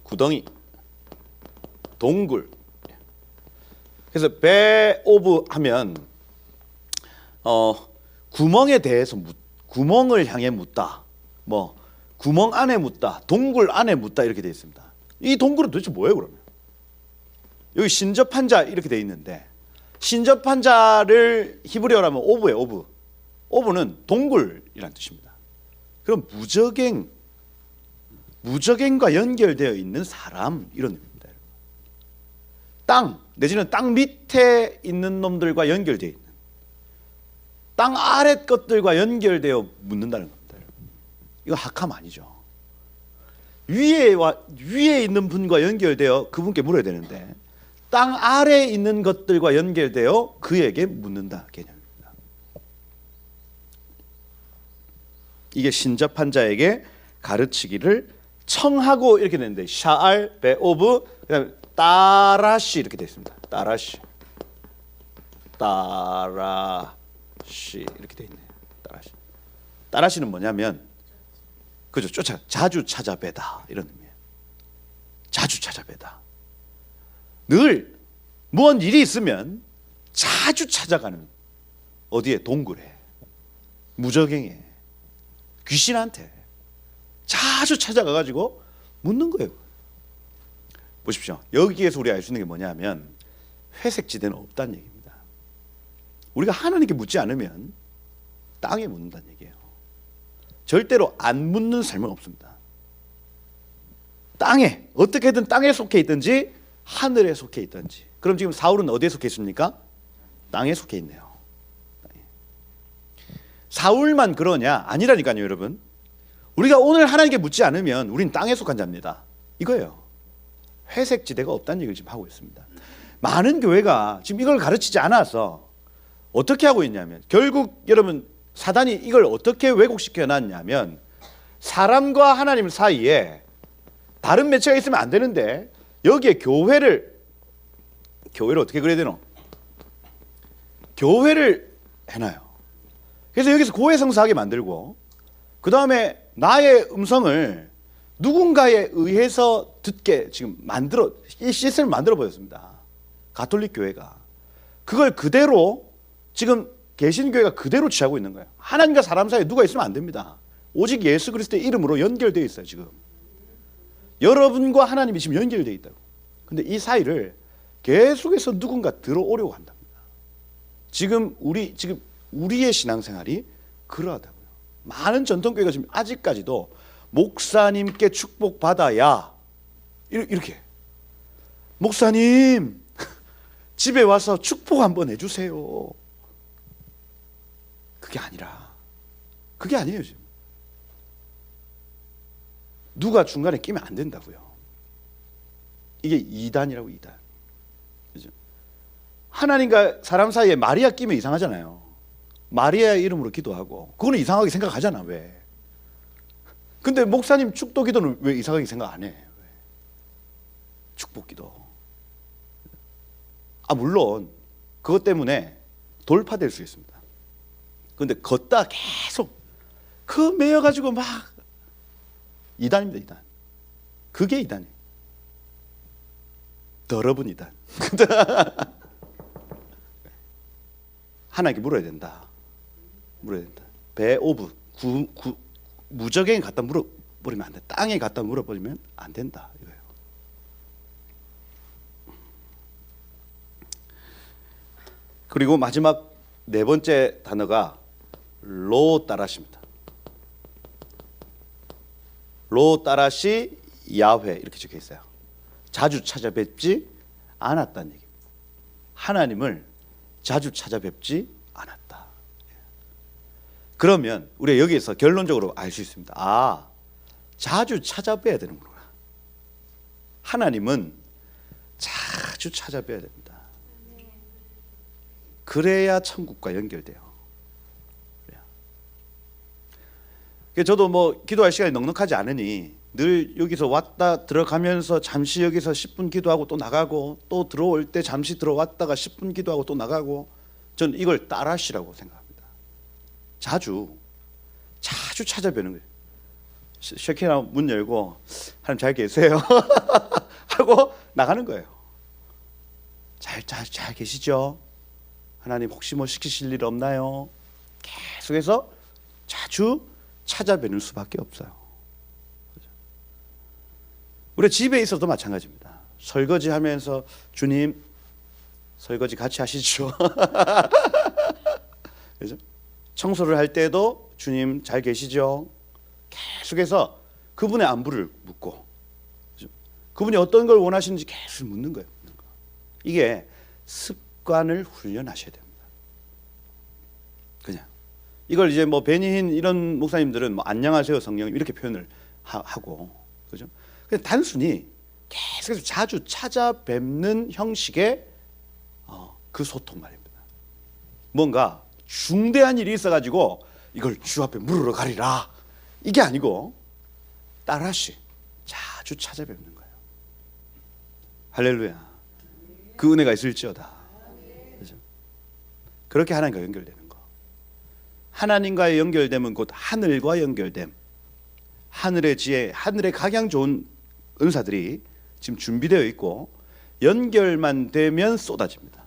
구덩이, 동굴. 그래서 베 오브 하면 구멍에 대해서 구멍을 향해 묻다. 뭐 구멍 안에 묻다, 동굴 안에 묻다 이렇게 되어 있습니다. 이 동굴은 도대체 뭐예요 그러면? 여기 신접한 자 이렇게 되어 있는데 신접한 자를 히브리어로 하면 오브예요. 오브. 오브는 동굴이란 뜻입니다. 그럼 무적행과 연결되어 있는 사람 이런 의미입니다. 땅 내지는 땅 밑에 있는 놈들과 연결되어 있는 땅 아래 것들과 연결되어 묻는다는 겁니다. 이거 학함 아니죠. 위에 있는 분과 연결되어 그분께 물어야 되는데 땅 아래에 있는 것들과 연결되어 그에게 묻는다 개념입니다. 이게 신접한 자에게 가르치기를 청하고 이렇게 되는데 샤알 베 오브 그다음에 따라시 이렇게 되어 있습니다. 따라시 이렇게 되어 있네요. 따라시는 뭐냐면 그죠? 자주 찾아뵈다 이런 의미예요. 자주 찾아뵈다. 늘 뭔 일이 있으면 자주 찾아가는 어디에 동굴에 무적행에 귀신한테 자주 찾아가가지고 묻는 거예요. 보십시오. 여기에서 우리가 알 수 있는 게 뭐냐면 회색지대는 없다는 얘기입니다. 우리가 하나님께 묻지 않으면 땅에 묻는다는 얘기예요. 절대로 안 묻는 삶은 없습니다. 땅에 어떻게든 땅에 속해 있든지 하늘에 속해 있든지. 그럼 지금 사울은 어디에 속해 있습니까? 땅에 속해 있네요. 사울만 그러냐? 아니라니까요 여러분. 우리가 오늘 하나님께 묻지 않으면 우린 땅에 속한 자입니다. 이거예요. 회색지대가 없다는 얘기를 지금 하고 있습니다. 많은 교회가 지금 이걸 가르치지 않아서 어떻게 하고 있냐면 결국 여러분 사단이 이걸 어떻게 왜곡시켜 놨냐면 사람과 하나님 사이에 다른 매체가 있으면 안 되는데 여기에 교회를 어떻게 그래야 되노? 교회를 해놔요. 그래서 여기서 고해성사하게 만들고 그 다음에 나의 음성을 누군가에 의해서 듣게 지금 이 시스템을 만들어 버렸습니다. 가톨릭 교회가 그걸 그대로 지금 개신교회가 그대로 취하고 있는 거예요. 하나님과 사람 사이에 누가 있으면 안 됩니다. 오직 예수 그리스도의 이름으로 연결되어 있어요. 지금 여러분과 하나님이 지금 연결되어 있다고. 근데 이 사이를 계속해서 누군가 들어오려고 한답니다. 지금 우리의 신앙생활이 그러하다고요. 많은 전통교회가 지금 아직까지도 목사님께 축복받아야 이렇게 목사님 집에 와서 축복 한번 해주세요. 그게 아니에요 지금. 누가 중간에 끼면 안 된다고요. 이게 이단이라고. 이단. 그죠? 하나님과 사람 사이에 마리아 끼면 이상하잖아요. 마리아의 이름으로 기도하고 그거는 이상하게 생각하잖아. 왜? 근데 목사님 축도 기도는 왜 이상하게 생각 안 해? 왜? 축복 기도. 물론 그것 때문에 돌파될 수 있습니다. 그런데 걷다 계속 그 매여가지고 막 이단입니다. 이단. 그게 이단이에요. 더러운 이단. 하나님께 물어야 된다. 배 오브 무적행에 갖다 물어버리면 안 돼. 땅에 갖다 물어버리면 안 된다 이거예요. 그리고 마지막 네 번째 단어가 로 따라십니다. 로 따라시 야훼 이렇게 적혀 있어요. 자주 찾아뵙지 않았다는 얘기입니다. 하나님을 자주 찾아뵙지 않았다. 그러면 우리가 여기에서 결론적으로 알 수 있습니다. 아, 자주 찾아뵈야 되는구나. 하나님은 자주 찾아뵈야 됩니다. 그래야 천국과 연결돼요. 저도 뭐 기도할 시간이 넉넉하지 않으니 늘 여기서 왔다 들어가면서 잠시 여기서 10분 기도하고 또 나가고 또 들어올 때 잠시 들어왔다가 10분 기도하고 또 나가고, 저는 이걸 따라하시라고 생각합니다. 자주 찾아뵈는 거예요. 쉐키나 문 열고 하나님 잘 계세요 하고 나가는 거예요. 잘 계시죠? 하나님 혹시 뭐 시키실 일 없나요? 계속해서 자주 찾아뵈는 수밖에 없어요. 우리 집에 있어도 마찬가지입니다. 설거지 하면서 주님 설거지 같이 하시죠. 그죠? 청소를 할 때도 주님 잘 계시죠? 계속해서 그분의 안부를 묻고, 그죠? 그분이 어떤 걸 원하시는지 계속 묻는 거예요. 이게 습관을 훈련하셔야 됩니다. 그냥 이걸 이제 뭐 베니힌 이런 목사님들은 뭐 안녕하세요 성령님 이렇게 표현을 하고, 그죠? 그냥 단순히 계속해서 자주 찾아뵙는 형식의 그 소통 말입니다. 뭔가 중대한 일이 있어가지고 이걸 주 앞에 물으러 가리라 이게 아니고 따라시 자주 찾아뵙는 거예요. 할렐루야. 그 은혜가 있을지어다. 그죠? 그렇게 하나님과 연결되는 거. 하나님과의 연결됨은 곧 하늘과 연결됨. 하늘의 지혜, 하늘의 각양 좋은 은사들이 지금 준비되어 있고 연결만 되면 쏟아집니다.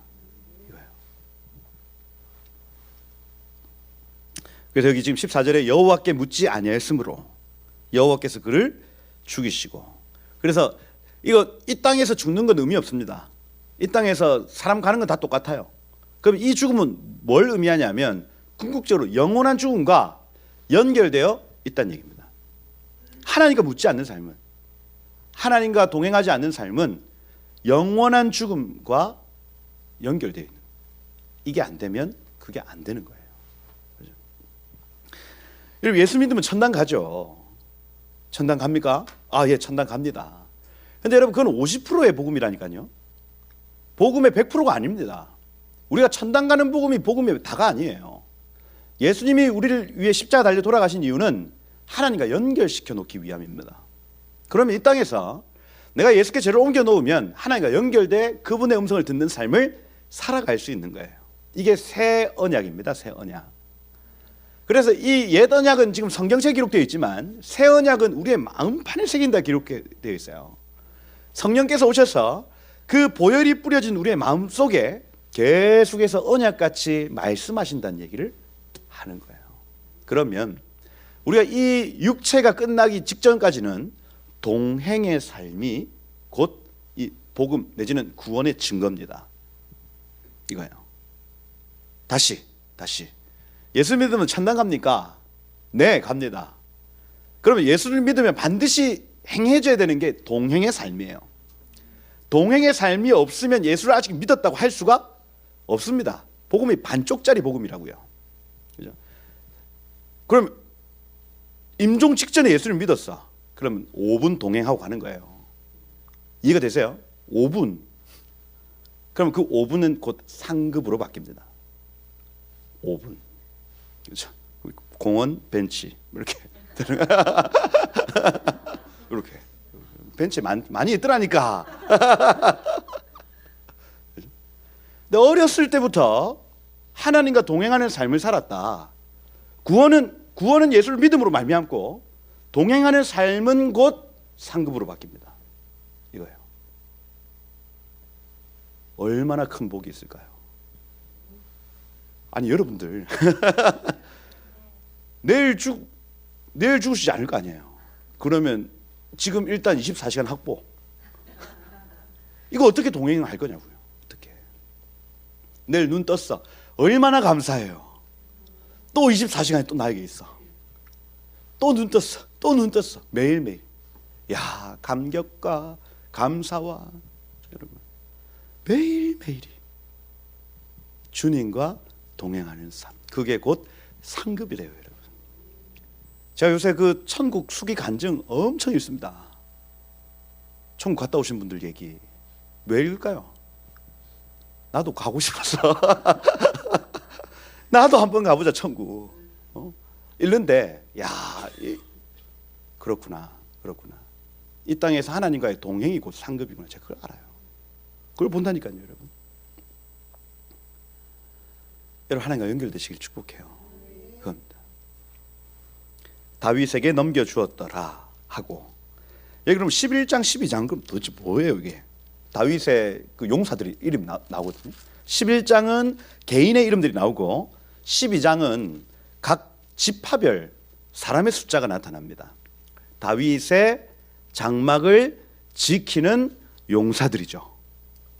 이거예요. 그래서 여기 지금 14절에 여호와께 묻지 아니하였으므로 여호와께서 그를 죽이시고, 그래서 이거 이 땅에서 죽는 건 의미 없습니다. 이 땅에서 사람 가는 건 다 똑같아요. 그럼 이 죽음은 뭘 의미하냐면 궁극적으로 영원한 죽음과 연결되어 있다는 얘기입니다. 하나님과 묻지 않는 삶은, 하나님과 동행하지 않는 삶은 영원한 죽음과 연결되어 있는, 이게 안 되면 그게 안 되는 거예요. 그렇죠? 여러분 예수 믿으면 천당 가죠. 천당 갑니까? 아, 예, 천당 갑니다. 근데 여러분 그건 50%의 복음이라니까요. 복음의 100%가 아닙니다. 우리가 천당 가는 복음이 복음의 다가 아니에요. 예수님이 우리를 위해 십자가 달려 돌아가신 이유는 하나님과 연결시켜 놓기 위함입니다. 그러면 이 땅에서 내가 예수께 죄를 옮겨 놓으면 하나님과 연결돼 그분의 음성을 듣는 삶을 살아갈 수 있는 거예요. 이게 새 언약입니다. 새 언약. 그래서 이 옛 언약은 지금 성경책에 기록되어 있지만 새 언약은 우리의 마음판에 새긴다 기록되어 있어요. 성령께서 오셔서 그 보혈이 뿌려진 우리의 마음 속에 계속해서 언약같이 말씀하신다는 얘기를 하는 거예요. 그러면 우리가 이 육체가 끝나기 직전까지는 동행의 삶이 곧 이 복음 내지는 구원의 증거입니다. 이거예요. 다시 예수 믿으면 천당 갑니까? 네, 갑니다. 그러면 예수를 믿으면 반드시 행해줘야 되는 게 동행의 삶이에요. 동행의 삶이 없으면 예수를 아직 믿었다고 할 수가 없습니다. 복음이 반쪽짜리 복음이라고요. 그죠? 그럼 임종 직전에 예수를 믿었어. 그러면 5분 동행하고 가는 거예요. 이해가 되세요? 5분. 그럼 그 5분은 곧 상급으로 바뀝니다. 5분. 그렇죠? 공원 벤치 이렇게 이렇게 벤치 많이 있더라니까. 근데 어렸을 때부터 하나님과 동행하는 삶을 살았다. 구원은 예수를 믿음으로 말미암고 동행하는 삶은 곧 상급으로 바뀝니다. 이거예요. 얼마나 큰 복이 있을까요? 아니 여러분들 내일 죽으시지 않을 거 아니에요. 그러면 지금 일단 24시간 확보. 이거 어떻게 동행할 거냐고요. 어떻게? 내일 눈 떴어. 얼마나 감사해요. 또 24시간이 또 나에게 있어. 또 눈 떴어. 또 눈 떴어. 매일매일. 야, 감격과 감사와 여러분 매일매일이 주님과 동행하는 삶. 그게 곧 상급이래요, 여러분. 제가 요새 그 천국 수기 간증 엄청 읽습니다. 천국 갔다 오신 분들 얘기. 왜 읽을까요? 나도 가고 싶어서. 나도 한번 가보자, 천국. 읽는데, 야, 그렇구나. 이 땅에서 하나님과의 동행이 곧 상급이구나. 제가 그걸 알아요. 그걸 본다니까요, 여러분. 여러분, 하나님과 연결되시길 축복해요. 그겁니다. 다윗에게 넘겨주었더라 하고, 여기 그럼 11장 12장 그럼 도대체 뭐예요 이게? 다윗의 그 용사들이 이름 나오거든요. 11장은 개인의 이름들이 나오고 12장은 각 지파별 사람의 숫자가 나타납니다. 다윗의 장막을 지키는 용사들이죠.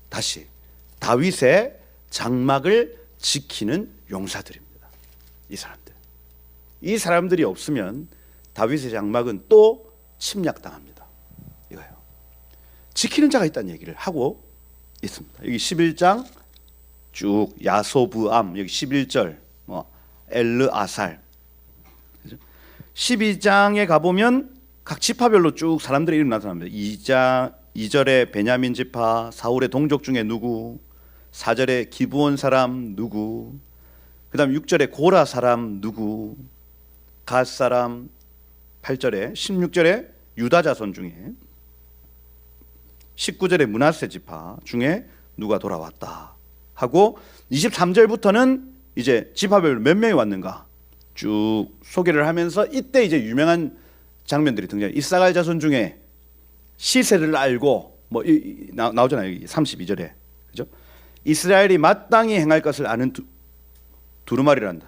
다시 다윗의 장막을 지키는 용사들입니다. 이 사람들이 없으면 다윗의 장막은 또 침략당합니다. 이거예요. 지키는 자가 있다는 얘기를 하고 있습니다. 여기 11장 쭉 야소부암, 여기 11절 엘르아살. 12장에 가보면 각 지파별로 쭉 사람들의 이름이 나타납니다. 2절에 베냐민 지파, 사울의 동족 중에 누구, 4절에 기브온 사람 누구, 그 다음 6절에 고라 사람 누구, 갓 사람, 8절에 16절에 유다 자손 중에, 19절에 므낫세 지파 중에 누가 돌아왔다 하고 23절부터는 이제 지파별로 몇 명이 왔는가 쭉 소개를 하면서 이때 이제 유명한 장면들이 등장해요. 이사갈 자손 중에 시세를 알고 나오잖아요. 여기 32절에. 그죠? 이스라엘이 마땅히 행할 것을 아는 두루마리란다.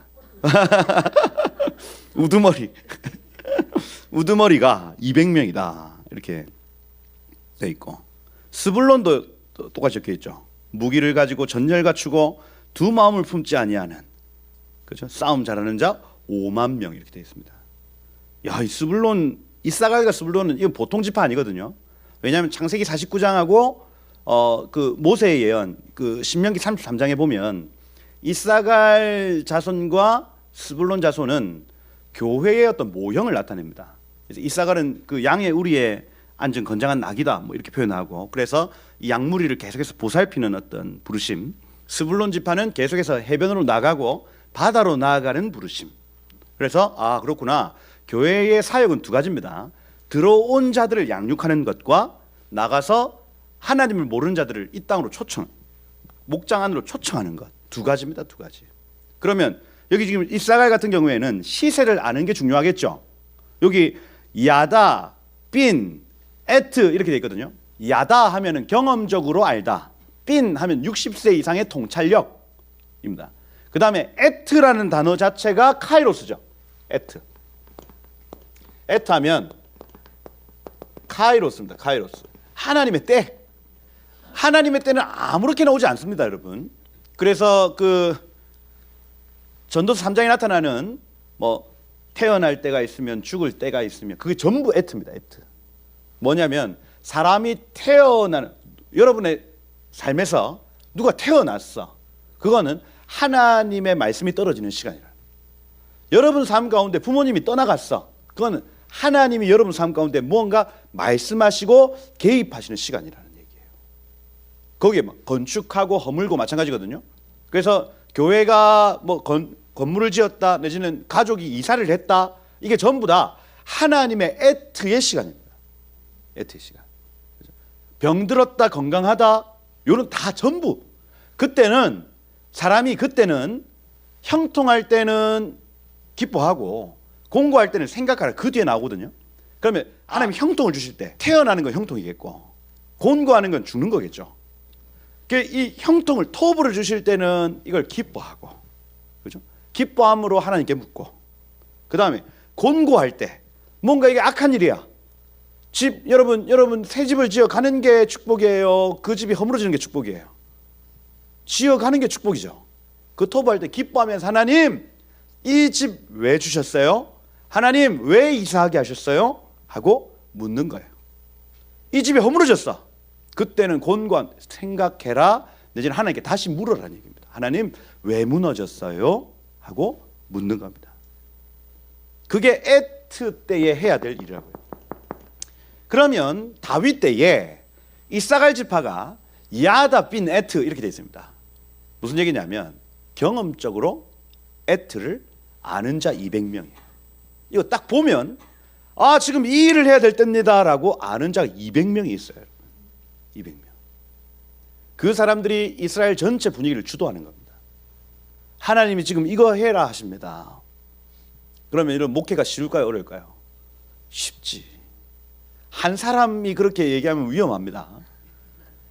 우두머리가 200명이다. 이렇게 돼 있고. 스불론도 똑같이 적혀 있죠. 무기를 가지고 전열 갖추고 두 마음을 품지 아니하는, 그렇죠? 싸움 잘하는 자 5만 명 이렇게 돼 있습니다. 야, 이 스불론, 이사갈과 스불론은 이건 보통 지파 아니거든요. 왜냐하면 창세기 49장하고 그 모세의 예언, 그 신명기 33장에 보면 이사갈 자손과 스불론 자손은 교회의 어떤 모형을 나타냅니다. 그래서 이사갈은 그 양의 우리에 앉은 건장한 낙이다, 뭐 이렇게 표현하고, 그래서 이 양무리를 계속해서 보살피는 어떤 부르심. 스불론 지파는 계속해서 해변으로 나가고 바다로 나아가는 부르심. 그래서 그렇구나. 교회의 사역은 두 가지입니다. 들어온 자들을 양육하는 것과 나가서 하나님을 모르는 자들을 이 땅으로 목장 안으로 초청하는 것. 두 가지입니다. 두 가지. 그러면 여기 지금 이사갈 같은 경우에는 시세를 아는 게 중요하겠죠. 여기 야다, 빈, 에트 이렇게 돼 있거든요. 야다 하면은 경험적으로 알다. 빈 하면 60세 이상의 통찰력입니다. 그 다음에 에트라는 단어 자체가 카이로스죠. 에트 하면 카이로스입니다. 카이로스. 하나님의 때. 하나님의 때는 아무렇게나 오지 않습니다, 여러분. 그래서 그 전도서 3장에 나타나는 태어날 때가 있으면 죽을 때가 있으면 그게 전부 에트입니다. 에트. 뭐냐면 사람이 태어나는, 여러분의 삶에서 누가 태어났어. 그거는 하나님의 말씀이 떨어지는 시간이라. 여러분 삶 가운데 부모님이 떠나갔어. 그거는 하나님이 여러분 삶 가운데 무언가 말씀하시고 개입하시는 시간이라는 얘기예요. 거기에 건축하고 허물고 마찬가지거든요. 그래서 교회가 건물을 지었다 내지는 가족이 이사를 했다, 이게 전부 다 하나님의 에트의 시간입니다. 에트의 시간. 병들었다 건강하다, 요런 다 전부. 그때는 사람이 형통할 때는 기뻐하고 공고할 때는 생각하라, 그 뒤에 나오거든요. 그러면 하나님이 형통을 주실 때 태어나는 건 형통이겠고 곤고하는 건 죽는 거겠죠. 이 형통을 토부를 주실 때는 이걸 기뻐하고, 그죠? 기뻐함으로 하나님께 묻고, 그 다음에 곤고할 때 뭔가 이게 악한 일이야. 여러분 새 집을 지어 가는 게 축복이에요? 그 집이 허물어지는 게 축복이에요? 지어 가는 게 축복이죠. 그 토부할 때 기뻐하면서 하나님, 이 집 왜 주셨어요? 하나님 왜 이사하게 하셨어요? 하고 묻는 거예요. 이 집이 허물어졌어. 그때는 곤고한 생각해라 내지는 하나님께 다시 물어라는 얘기입니다. 하나님 왜 무너졌어요? 하고 묻는 겁니다. 그게 에트 때에 해야 될 일이라고요. 그러면 다윗 때에 이사갈 지파가 야다 빈 에트 이렇게 되어 있습니다. 무슨 얘기냐면 경험적으로 에트를 아는 자 200명이에요. 이거 딱 보면 아 지금 이 일을 해야 될 때입니다 라고 아는 자가 200명이 있어요. 200명. 그 사람들이 이스라엘 전체 분위기를 주도하는 겁니다. 하나님이 지금 이거 해라 하십니다. 그러면 이런 목회가 쉬울까요? 어려울까요? 쉽지. 한 사람이 그렇게 얘기하면 위험합니다.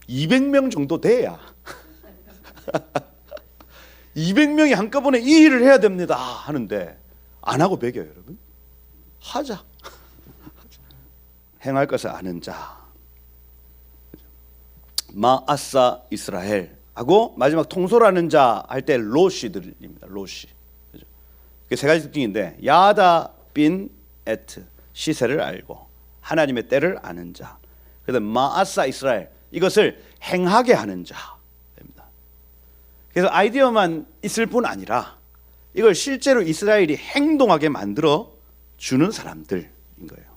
200명 정도 돼야 200명이 한꺼번에 이 일을 해야 됩니다 하는데 안 하고 배겨요. 여러분 하자. 행할 것을 아는 자 마아사 이스라엘 하고 마지막 통솔하는 자 할 때 로시들입니다. 로시. 세 가지 특징인데 야다 빈 에트 시세를 알고 하나님의 때를 아는 자. 그다음 마아사 이스라엘 이것을 행하게 하는 자입니다. 그래서 아이디어만 있을 뿐 아니라 이걸 실제로 이스라엘이 행동하게 만들어 주는 사람들인 거예요.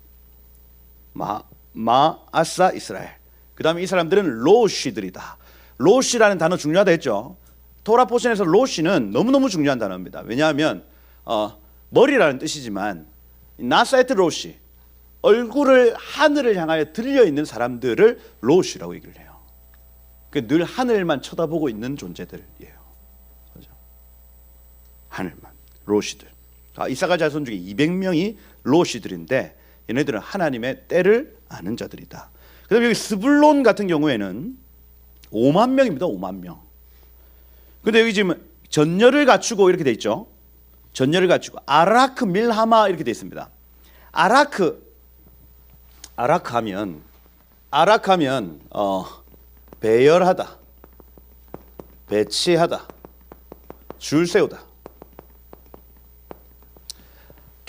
마아사 이스라엘. 그다음에 이 사람들은 로시들이다. 로시라는 단어 중요하다 했죠. 토라 포션에서 로시는 너무너무 중요한 단어입니다. 왜냐하면 머리라는 뜻이지만 나사에트 로시 얼굴을 하늘을 향하여 들려 있는 사람들을 로시라고 얘기를 해요. 늘 하늘만 쳐다보고 있는 존재들이에요. 그렇죠? 하늘만 로시들. 이사갈 자손 중에 200명이 로시들인데 얘네들은 하나님의 때를 아는 자들이다. 그다음에 여기 스불론 같은 경우에는 5만 명입니다. 5만 명. 근데 여기 지금 전열을 갖추고 이렇게 돼 있죠. 전열을 갖추고 아라크 밀하마 이렇게 돼 있습니다. 아라크 하면 배열하다, 배치하다, 줄 세우다.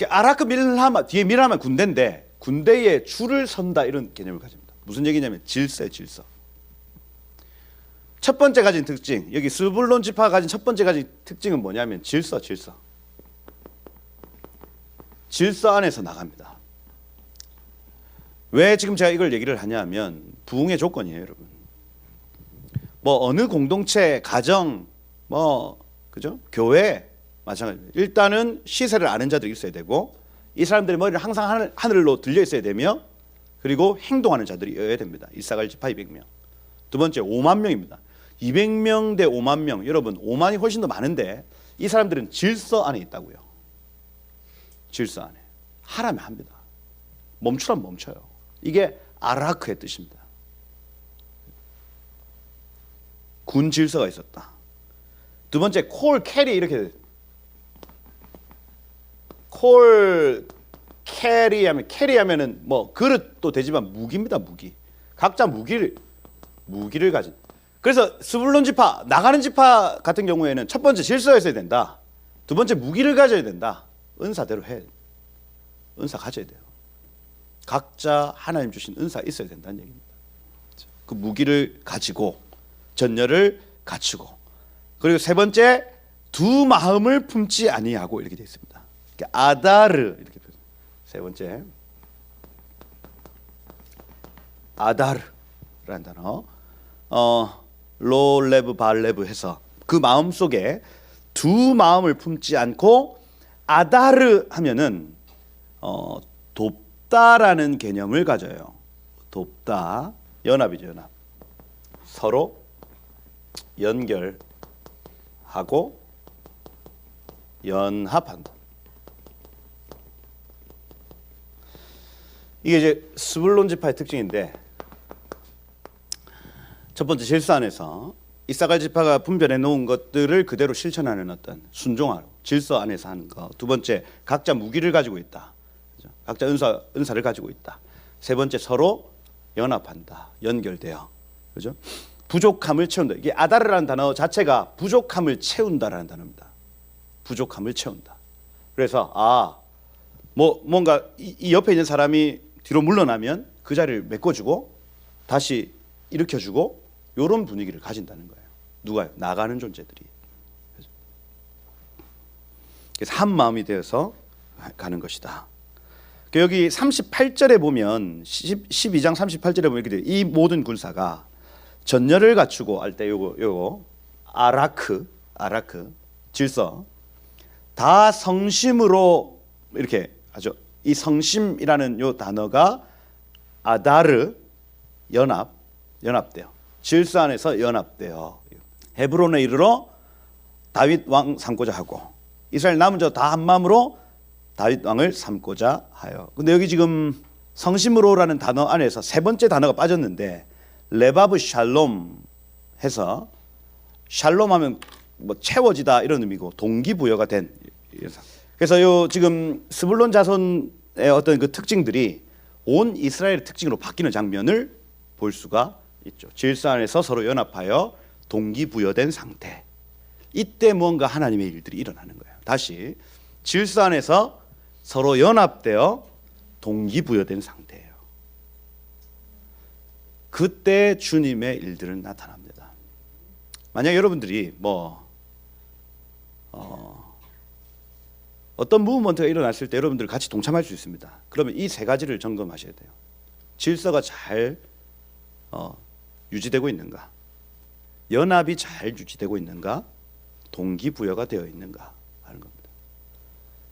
아라크 밀하마 뒤에 밀하마 군대인데 군대에 줄을 선다 이런 개념을 가집니다. 무슨 얘기냐면 질서. 첫 번째 가진 특징, 여기 스불론 지파가 가진 첫 번째 가진 특징은 뭐냐면 질서. 질서 안에서 나갑니다. 왜 지금 제가 이걸 얘기를 하냐면 부흥의 조건이에요, 여러분. 어느 공동체, 가정, 그죠? 교회 마찬가지입니다. 일단은 시세를 아는 자들이 있어야 되고 이 사람들의 머리를 항상 하늘로 들려 있어야 되며 그리고 행동하는 자들이어야 됩니다. 이사갈 지파 200명. 두 번째 5만 명입니다. 200명 대 5만 명. 여러분 5만이 훨씬 더 많은데 이 사람들은 질서 안에 있다고요. 질서 안에. 하라면 합니다. 멈추라면 멈춰요. 이게 아라크의 뜻입니다. 군 질서가 있었다. 두 번째 콜 캐리 이렇게 콜 캐리하면은 그릇도 되지만 무기입니다. 무기. 각자 무기를 가진. 그래서 스불론 지파 나가는 지파 같은 경우에는 첫 번째 질서가 있어야 된다. 두 번째 무기를 가져야 된다. 은사대로 해. 은사 가져야 돼요. 각자 하나님 주신 은사가 있어야 된다는 얘기입니다. 그 무기를 가지고 전열을 갖추고 그리고 세 번째 두 마음을 품지 아니하고 이렇게 되어 있습니다. 아다르 이렇게 세 번째 아다르라는 단어 로레브 발레브 해서 그 마음 속에 두 마음을 품지 않고 아다르 하면은 돕다라는 개념을 가져요. 돕다 연합이죠. 연합. 서로 연결하고 연합한다. 이게 이제 스불론 지파의 특징인데 첫 번째 질서 안에서 이사갈 지파가 분별해 놓은 것들을 그대로 실천하는 어떤 순종하고 질서 안에서 하는 거. 두 번째 각자 무기를 가지고 있다. 그렇죠? 각자 은사를 가지고 있다. 세 번째 서로 연합한다. 연결되어. 그렇죠? 부족함을 채운다. 이게 아다르라는 단어 자체가 부족함을 채운다라는 단어입니다. 부족함을 채운다. 그래서 뭔가 이 옆에 있는 사람이 뒤로 물러나면 그 자리를 메꿔주고 다시 일으켜주고 이런 분위기를 가진다는 거예요. 누가요? 나가는 존재들이. 그래서 한 마음이 되어서 가는 것이다. 여기 38절에 보면 12장 38절에 보면 이렇게 돼요. 이 모든 군사가 전열을 갖추고 할 때 요거 아라크 질서 다 성심으로 이렇게 하죠. 이 성심이라는 요 단어가 아다르 연합돼요. 질서 안에서 연합돼요. 헤브론에 이르러 다윗 왕 삼고자 하고 이스라엘 남은 자 다 한 마음으로 다윗 왕을 삼고자 하여. 근데 여기 지금 성심으로라는 단어 안에서 세 번째 단어가 빠졌는데 레바브 샬롬 해서 샬롬 하면 뭐 채워지다 이런 의미고 동기부여가 된. 그래서 요 지금 스불론 자손의 어떤 그 특징들이 온 이스라엘의 특징으로 바뀌는 장면을 볼 수가 있죠. 질서 안에서 서로 연합하여 동기부여된 상태. 이때 뭔가 하나님의 일들이 일어나는 거예요. 다시 질서 안에서 서로 연합되어 동기부여된 상태예요. 그때 주님의 일들은 나타납니다. 만약 여러분들이 어떤 무브먼트가 일어났을 때 여러분들 같이 동참할 수 있습니다. 그러면 이 세 가지를 점검하셔야 돼요. 질서가 잘 유지되고 있는가, 연합이 잘 유지되고 있는가, 동기부여가 되어 있는가 하는 겁니다.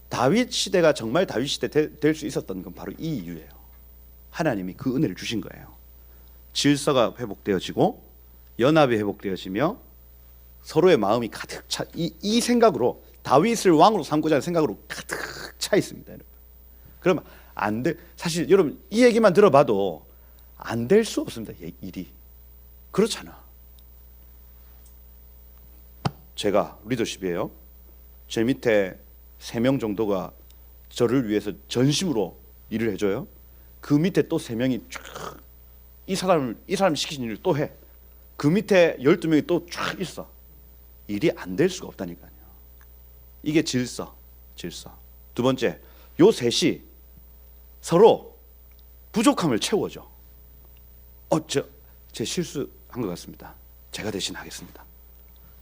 다윗 시대가 정말 다윗 시대 될 수 있었던 건 바로 이 이유예요. 하나님이 그 은혜를 주신 거예요. 질서가 회복되어지고 연합이 회복되어지며 서로의 마음이 가득 차, 이 생각으로 다윗을 왕으로 삼고자 하는 생각으로 가득 차 있습니다. 여러분. 그러면 안 돼. 사실 여러분 이 얘기만 들어봐도 안 될 수 없습니다. 일이 그렇잖아. 제가 리더십이에요. 제 밑에 3명 정도가 저를 위해서 전심으로 일을 해줘요. 그 밑에 또 3명이 쫙 이 사람 시키신 일을 또 해. 그 밑에 12명이 또 쫙 있어. 일이 안 될 수가 없다니까요. 이게 질서. 두 번째, 요 셋이 서로 부족함을 채워줘. 제 실수한 것 같습니다. 제가 대신 하겠습니다.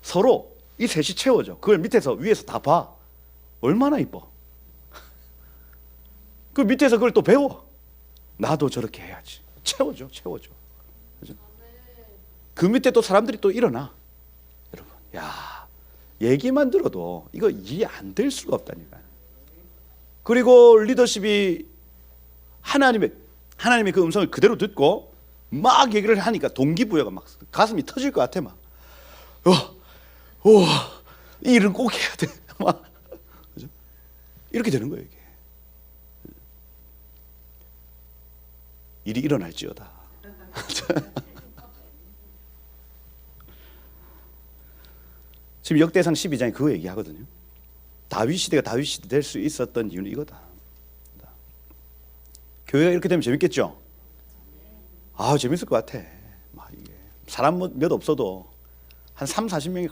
서로 이 셋이 채워져. 그걸 밑에서 위에서 다 봐. 얼마나 이뻐. 그 밑에서 그걸 또 배워. 나도 저렇게 해야지. 채워줘. 그죠? 그 밑에 또 사람들이 또 일어나. 여러분, 야, 얘기만 들어도 이거 이해 안 될 수가 없다니까요. 그리고 리더십이 하나님의 그 음성을 그대로 듣고 막 얘기를 하니까 동기부여가 막 가슴이 터질 것 같아. 막 이 일은 꼭 해야 돼. 막 그죠? 이렇게 되는 거예요. 이게 일이 일어날지어다. 지금 역대상 12장에 그거 얘기하거든요. 다윗 시대가 다윗 시대 될 수 있었던 이유는 이거다. 교회가 이렇게 되면 재밌겠죠? 재밌을 것 같아. 이게 사람 몇 없어도 한 30-40명이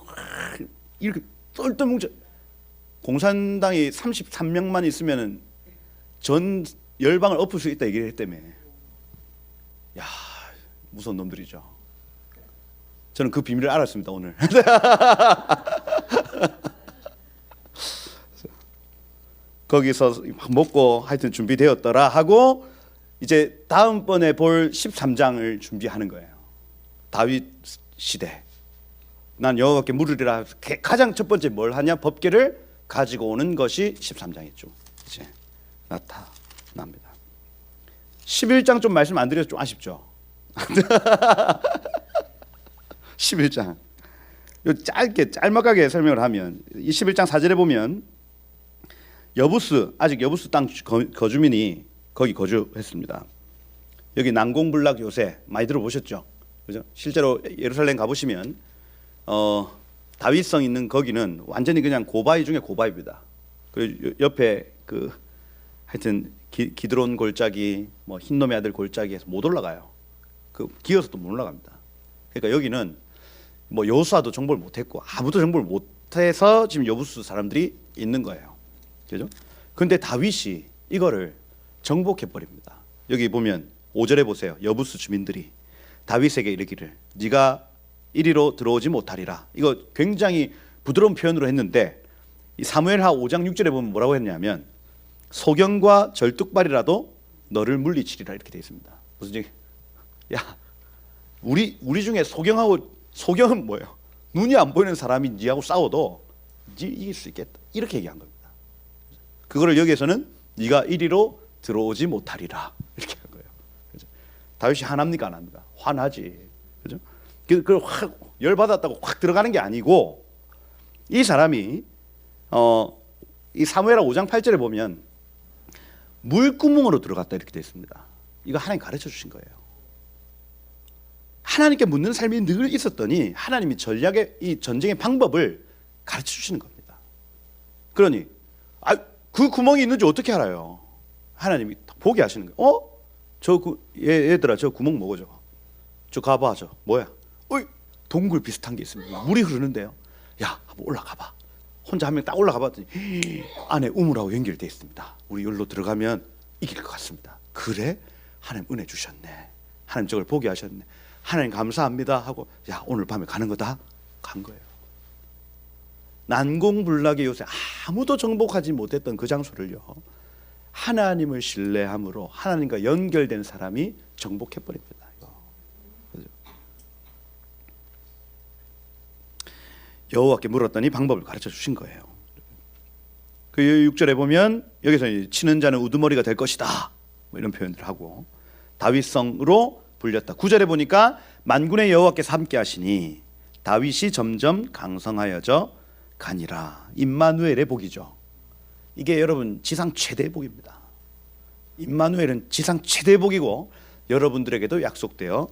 이렇게 똘똘 뭉쳐. 공산당이 33명만 있으면 전 열방을 엎을 수 있다 얘기를 했다며. 야, 무서운 놈들이죠. 저는 그 비밀을 알았습니다 오늘. 거기서 먹고 하여튼 준비되었더라 하고 이제 다음번에 볼 13장을 준비하는 거예요. 다윗 시대. 난 여호와께 물으리라. 가장 첫 번째 뭘 하냐? 법궤를 가지고 오는 것이 13장이죠. 이제 나타납니다. 11장 좀 말씀 안 드려서 좀 아쉽죠. 11장 짤막하게 설명을 하면 이 11장 4절에 보면 아직 여부스 땅 거주민이 거기 거주했습니다. 여기 난공불락 요새 많이 들어보셨죠? 그죠? 실제로 예루살렘 가보시면 다윗성 있는 거기는 완전히 그냥 고바위 중에 고바위입니다. 그 옆에 하여튼 기드론 골짜기, 흰놈의 아들 골짜기에서 못 올라가요. 기어서도 못 올라갑니다. 그러니까 여기는 여호수아도 정복을 못했고 아무도 정복을 못해서 지금 여부스 사람들이 있는 거예요. 그죠? 근데 다윗이 이거를 정복해 버립니다. 여기 보면 5절에 보세요. 여부스 주민들이 다윗에게 이르기를 네가 이리로 들어오지 못하리라. 이거 굉장히 부드러운 표현으로 했는데 이 사무엘하 5장 6절에 보면 뭐라고 했냐면 소경과 절뚝발이라도 너를 물리치리라 이렇게 되어 있습니다. 무슨 얘기? 야, 우리 중에 소경은 뭐예요? 눈이 안 보이는 사람이 니하고 싸워도 니 이길 수 있겠다. 이렇게 얘기한 겁니다. 그거를 여기에서는 네가 이리로 들어오지 못하리라 이렇게 한 거예요. 그죠? 다윗이 화납니까 안 합니까? 화나지. 그죠? 그걸 확 열받았다고 확 들어가는 게 아니고 이 사람이 이 사무엘하 5장 8절에 보면 물구멍으로 들어갔다 이렇게 되어 있습니다. 이거 하나님 가르쳐 주신 거예요. 하나님께 묻는 삶이 늘 있었더니 하나님이 이 전쟁의 방법을 가르쳐 주시는 겁니다. 그러니 그 구멍이 있는지 어떻게 알아요? 하나님이 보게 하시는 거예요. 얘들아 저 구멍 뭐고 저 가봐 저 뭐야? 동굴 비슷한 게 있습니다. 물이 흐르는데요. 야 한번 올라가봐. 혼자 한 명 딱 올라가 봤더니 안에 우물하고 연결되어 있습니다. 우리 여기로 들어가면 이길 것 같습니다. 그래? 하나님 은혜 주셨네. 하나님 저걸 보게 하셨네. 하나님 감사합니다 하고 야 오늘 밤에 가는 거다. 간 거예요. 난공불락의 요새 아무도 정복하지 못했던 그 장소를요. 하나님을 신뢰함으로 하나님과 연결된 사람이 정복해 버립니다. 여호와께 물었더니 방법을 가르쳐 주신 거예요. 그 6절에 보면 여기서 치는 자는 우두머리가 될 것이다 뭐 이런 표현들을 하고 다윗성으로 불렸다. 9절에 보니까 만군의 여호와께서 함께 하시니 다윗이 점점 강성하여져 가니라. 임마누엘의 복이죠. 이게 여러분 지상 최대의 복입니다. 임마누엘은 지상 최대의 복이고 여러분들에게도 약속되어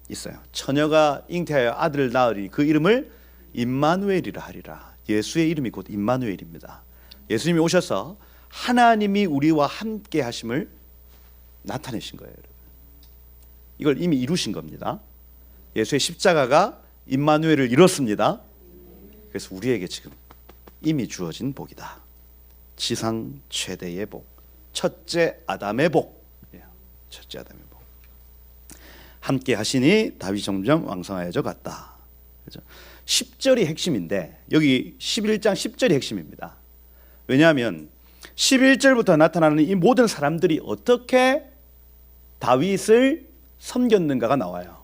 있어요. 처녀가 잉태하여 아들을 낳으리 그 이름을 임마누엘이라 하리라. 예수의 이름이 곧 임마누엘입니다. 예수님이 오셔서 하나님이 우리와 함께 하심을 나타내신 거예요. 여러분. 이걸 이미 이루신 겁니다. 예수의 십자가가 임마누엘을 이뤘습니다. 그래서 우리에게 지금 이미 주어진 복이다. 지상 최대의 복, 첫째 아담의 복, 첫째 아담의 복. 함께 하시니 다윗이 점점 왕성하여져 갔다. 그렇죠? 10절이 핵심인데 여기 11장 10절이 핵심입니다. 왜냐하면 11절부터 나타나는 이 모든 사람들이 어떻게 다윗을 섬겼는가가 나와요.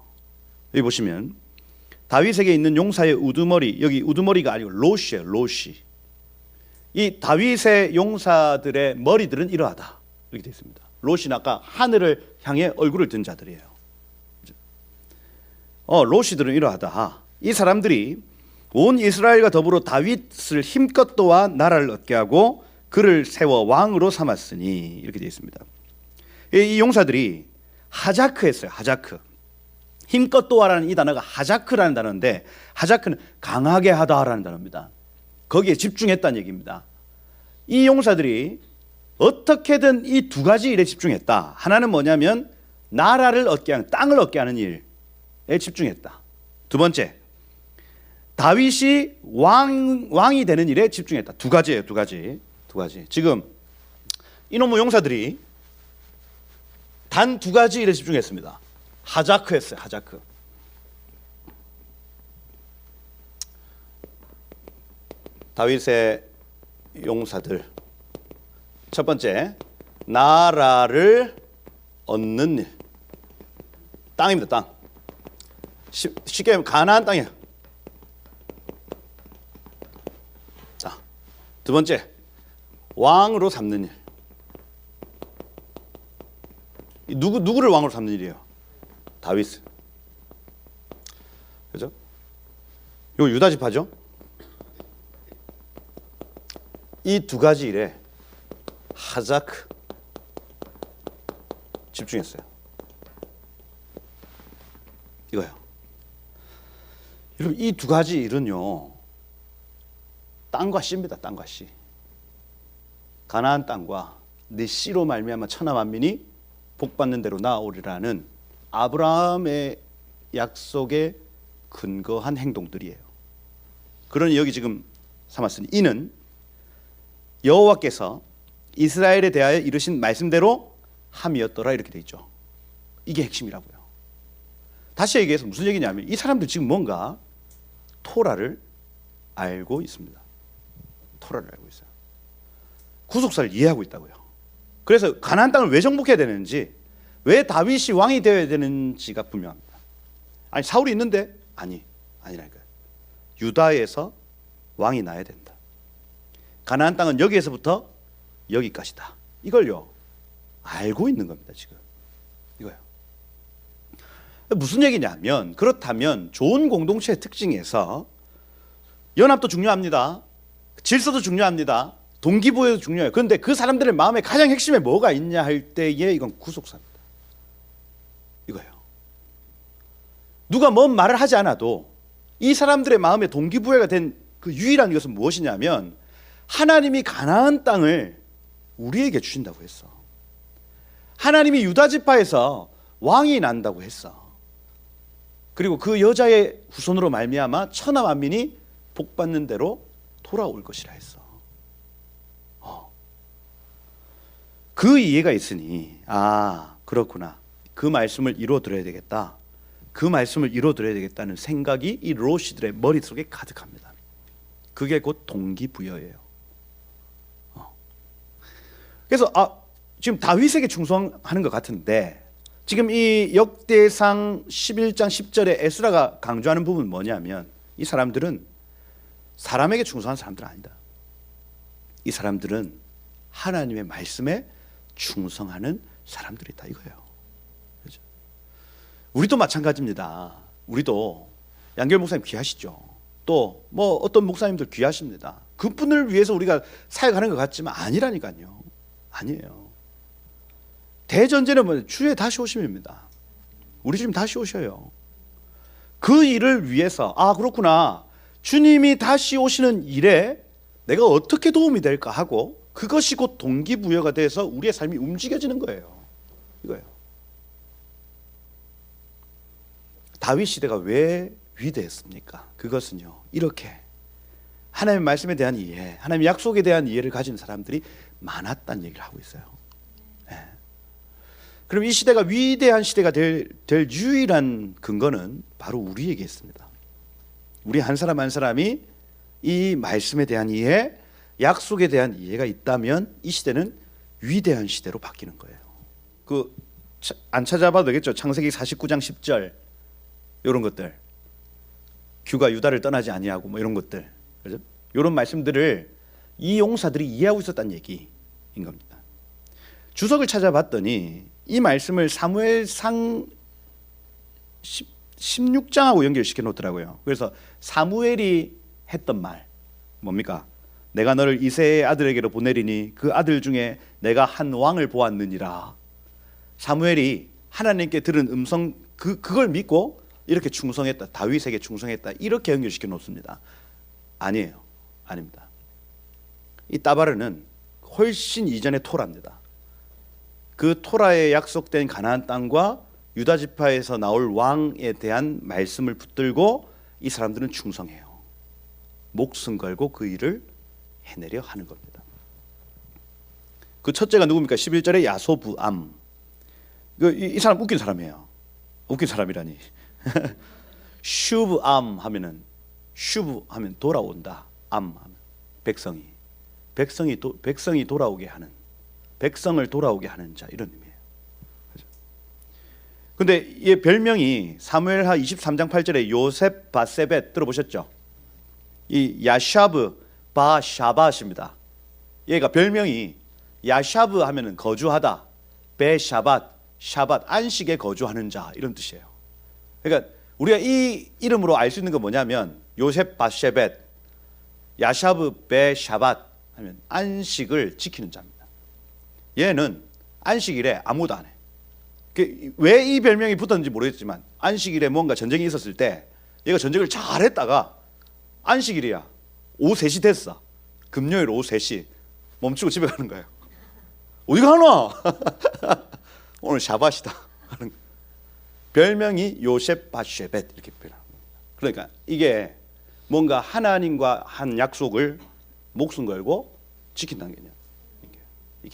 여기 보시면 다윗에게 있는 용사의 우두머리, 여기 우두머리가 아니고 롯이에요. 롯이. 이 다윗의 용사들의 머리들은 이러하다 이렇게 되어 있습니다. 롯이 아까 하늘을 향해 얼굴을 든 자들이에요. 롯이들은 이러하다. 이 사람들이 온 이스라엘과 더불어 다윗을 힘껏 도와 나라를 얻게 하고 그를 세워 왕으로 삼았으니 이렇게 되어 있습니다. 이 용사들이 하자크했어요. 하자크. 힘껏 도와라는 이 단어가 하자크라는 단어인데 하자크는 강하게 하다라는 단어입니다. 거기에 집중했다는 얘기입니다. 이 용사들이 어떻게든 이 두 가지 일에 집중했다. 하나는 뭐냐면 나라를 얻게 하는, 땅을 얻게 하는 일에 집중했다. 두 번째, 다윗이 왕이 되는 일에 집중했다. 두 가지예요. 두 가지. 지금 이놈의 용사들이 단 두 가지 일에 집중했습니다. 하자크했어요. 하자크. 다윗의 용사들. 첫 번째, 나라를 얻는 일. 땅입니다. 땅. 쉽게 하면 가나안 땅이에요. 자, 두 번째, 왕으로 삼는 일. 누구를 왕으로 삼는 일이에요? 다윗. 그죠? 이거 유다 지파죠? 이 두 가지 일에 하자크 집중했어요. 이거요. 여러분 이 두 가지 일은요 땅과 씨입니다. 땅과 씨. 가나안 땅과 네 씨로 말미암아 천하 만민이 복받는 대로 나아오리라는 아브라함의 약속에 근거한 행동들이에요. 그러니 여기 지금 삼았으니 이는 여호와께서 이스라엘에 대하여 이르신 말씀대로 함이었더라 이렇게 돼 있죠. 이게 핵심이라고요. 다시 얘기해서 무슨 얘기냐면 이 사람들 지금 뭔가 토라를 알고 있습니다. 토라를 알고 있어요. 구속사를 이해하고 있다고요. 그래서 가나안 땅을 왜 정복해야 되는지, 왜 다윗이 왕이 되어야 되는지가 분명합니다. 아니 사울이 있는데 아니라니까요. 유다에서 왕이 나야 된다. 가나안 땅은 여기에서부터 여기까지다. 이걸요 알고 있는 겁니다. 지금 이거요. 무슨 얘기냐면, 그렇다면 좋은 공동체의 특징에서 연합도 중요합니다. 질서도 중요합니다. 동기부여도 중요해요. 그런데 그 사람들의 마음의 가장 핵심에 뭐가 있냐 할 때에 이건 구속사입니다. 이거예요. 누가 뭔 말을 하지 않아도 이 사람들의 마음에 동기부여가 된 그 유일한 것은 무엇이냐면, 하나님이 가나안 땅을 우리에게 주신다고 했어. 하나님이 유다 지파에서 왕이 난다고 했어. 그리고 그 여자의 후손으로 말미암아 천하 만민이 복받는 대로 돌아올 것이라 했어. 그 이해가 있으니 그렇구나. 그 말씀을 이루어드려야 되겠다. 그 말씀을 이루어드려야 되겠다는 생각이 이 로시들의 머릿속에 가득합니다. 그게 곧 동기부여예요. 그래서 지금 다윗에게 충성하는 것 같은데, 지금 이 역대상 11장 10절에 에스라가 강조하는 부분은 뭐냐면, 이 사람들은 사람에게 충성한 사람들은 아니다. 이 사람들은 하나님의 말씀에 충성하는 사람들이다 이거예요. 그렇죠? 우리도 마찬가지입니다. 우리도 양결 목사님 귀하시죠. 또 뭐 어떤 목사님들 귀하십니다. 그분을 위해서 우리가 사역하는 것 같지만 아니라니까요. 아니에요. 대전제는 뭐예요? 주의 다시 오심입니다. 우리 주님 다시 오셔요. 그 일을 위해서 그렇구나. 주님이 다시 오시는 일에 내가 어떻게 도움이 될까 하고, 그것이 곧 동기부여가 돼서 우리의 삶이 움직여지는 거예요. 이거예요. 다윗 시대가 왜 위대했습니까? 그것은요, 이렇게 하나님의 말씀에 대한 이해, 하나님의 약속에 대한 이해를 가진 사람들이 많았다는 얘기를 하고 있어요. 네. 그럼 이 시대가 위대한 시대가 될 유일한 근거는 바로 우리에게 있습니다. 우리 한 사람 한 사람이 이 말씀에 대한 이해, 약속에 대한 이해가 있다면 이 시대는 위대한 시대로 바뀌는 거예요. 안 찾아봐도 되겠죠. 창세기 49장 10절 이런 것들, 규가 유다를 떠나지 아니하고 뭐 이런 것들, 그렇죠? 이런 말씀들을 이 용사들이 이해하고 있었다는 얘기인 겁니다. 주석을 찾아봤더니 이 말씀을 사무엘상 16장하고 연결시켜 놓더라고요. 그래서 사무엘이 했던 말 뭡니까? 내가 너를 이새의 아들에게로 보내리니 그 아들 중에 내가 한 왕을 보았느니라. 사무엘이 하나님께 들은 음성 그걸 믿고 이렇게 충성했다. 다윗에게 충성했다. 이렇게 연결시켜 놓습니다. 아니에요. 아닙니다. 이 따바르는 훨씬 이전의 토라입니다. 그 토라에 약속된 가나안 땅과 유다 지파에서 나올 왕에 대한 말씀을 붙들고 이 사람들은 충성해요. 목숨 걸고 그 일을 해내려 하는 겁니다. 그 첫째가 누굽니까? 11절에 야소부암. 이 사람 웃긴 사람이에요. 웃긴 사람이라니. 슈브암 하면은, 슈브 하면 돌아온다. 암 하면 백성이 돌아오게 하는, 백성을 돌아오게 하는 자, 이런 의미예요. 그런데 이 별명이 사무엘하 23장 8절에 요셉 바세벳 들어보셨죠? 이 야샤브 바샤밧입니다. 얘가 별명이 야샤브 하면은 거주하다, 베샤밧, 샤밧 안식에 거주하는 자, 이런 뜻이에요. 그러니까 우리가 이 이름으로 알 수 있는 건 뭐냐면, 요셉 바세벳, 야샤브 베샤밧 하면 안식을 지키는 자입니다. 얘는 안식일에 아무도 안 해. 왜 이 별명이 붙었는지 모르겠지만, 안식일에 뭔가 전쟁이 있었을 때 얘가 전쟁을 잘 했다가 안식일이야, 오후 3시 됐어, 금요일 오후 3시 멈추고 집에 가는 거예요. 어디 가나? 오늘 샤밧이다 하는 거예요. 별명이 요셉 바쉐벳 이렇게 표현합니다. 그러니까 이게 뭔가 하나님과 한 약속을 목숨 걸고 지킨다는 개념. 이게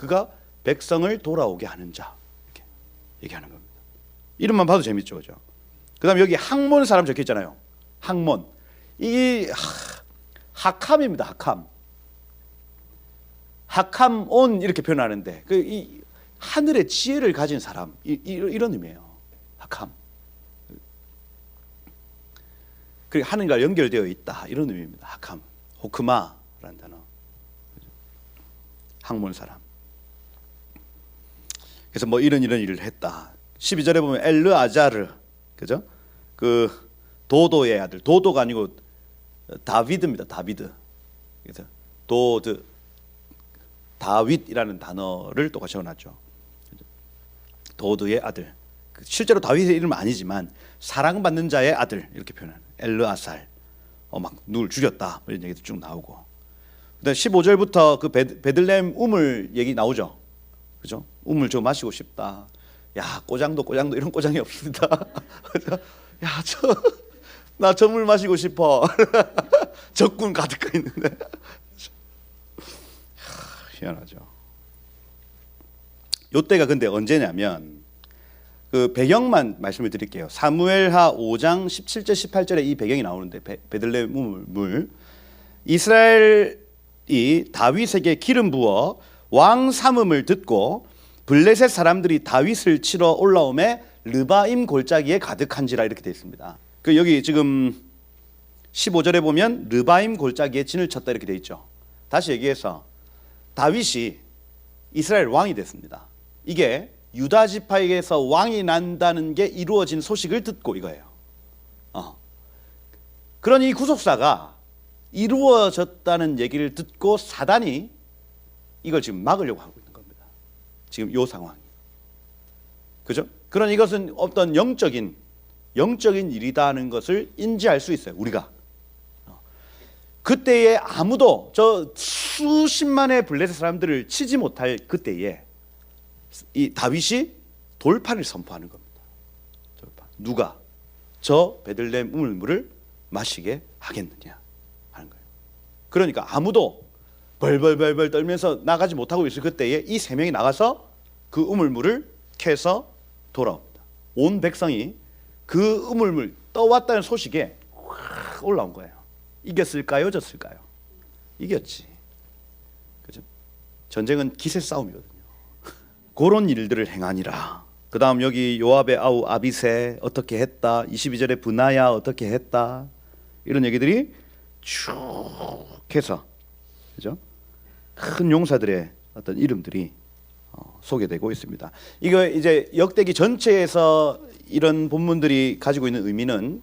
그가 백성을 돌아오게 하는 자, 이렇게 얘기하는 겁니다. 이름만 봐도 재밌죠, 그죠? 그다음 여기 학몬 사람 적혀 있잖아요. 학몬. 이 하캄입니다. 하캄. 하캄온 이렇게 표현하는데 이 하늘의 지혜를 가진 사람, 이런 의미예요. 하캄. 그리고 하늘과 연결되어 있다, 이런 의미입니다. 하캄. 호크마라는 단어. 학몬 사람. 그래서 뭐 이런 일을 했다. 12절에 보면 엘르아자르, 그죠? 그 도도의 아들. 도도가 아니고 다비드입니다. 다비드. 그래서 다윗이라는 단어를 똑같이 넣어놨죠. 도도의 아들. 실제로 다윗의 이름은 아니지만 사랑받는 자의 아들, 이렇게 표현하는 엘르아살. 막 누굴 죽였다, 이런 얘기도 쭉 나오고. 그다음 15절부터 그 베들레헴 우물 얘기 나오죠. 그죠? 우물 저 마시고 싶다. 야, 꼬장도 이런 꼬장이 없습니다. 야, 나 저 물 마시고 싶어. 적군 가득 있는데. 희한하죠. 요때가 근데 언제냐면 그 배경만 말씀을 드릴게요. 사무엘하 5장 17절 18절에 이 배경이 나오는데 베들레헴 우물. 이스라엘이 다윗에게 기름 부어 왕 삼음을 듣고 블레셋 사람들이 다윗을 치러 올라오매 르바임 골짜기에 가득한지라, 이렇게 되어 있습니다. 그 여기 지금 15절에 보면 르바임 골짜기에 진을 쳤다, 이렇게 되어 있죠. 다시 얘기해서 다윗이 이스라엘 왕이 됐습니다. 이게 유다 지파에게서 왕이 난다는 게 이루어진 소식을 듣고 이거예요. 그러니 이 구속사가 이루어졌다는 얘기를 듣고 사단이 이걸 지금 막으려고 하고 있는 겁니다. 지금 이 상황이. 그죠? 그러니 이것은 어떤 영적인 일이다는 것을 인지할 수 있어요, 우리가. 그때에 아무도 저 수십만의 블레셋 사람들을 치지 못할 그때에 이 다윗이 돌파를 선포하는 겁니다. 돌파. 누가 저 베들레헴 우물물을 마시게 하겠느냐 하는 거예요. 그러니까 아무도 벌벌벌벌 떨면서 나가지 못하고 있을 그때에 이 세 명이 나가서 그 우물물을 캐서 돌아옵니다. 온 백성이 그 우물물 떠왔다는 소식에 확 올라온 거예요. 이겼을까요? 졌을까요? 이겼지. 그죠? 전쟁은 기세 싸움이거든요. 그런 일들을 행하니라. 그 다음 여기 요압의 아우 아비세 어떻게 했다, 22절에 브나야 어떻게 했다, 이런 얘기들이 쭉 해서, 그죠? 큰 용사들의 어떤 이름들이 소개되고 있습니다. 이거 이제 역대기 전체에서 이런 본문들이 가지고 있는 의미는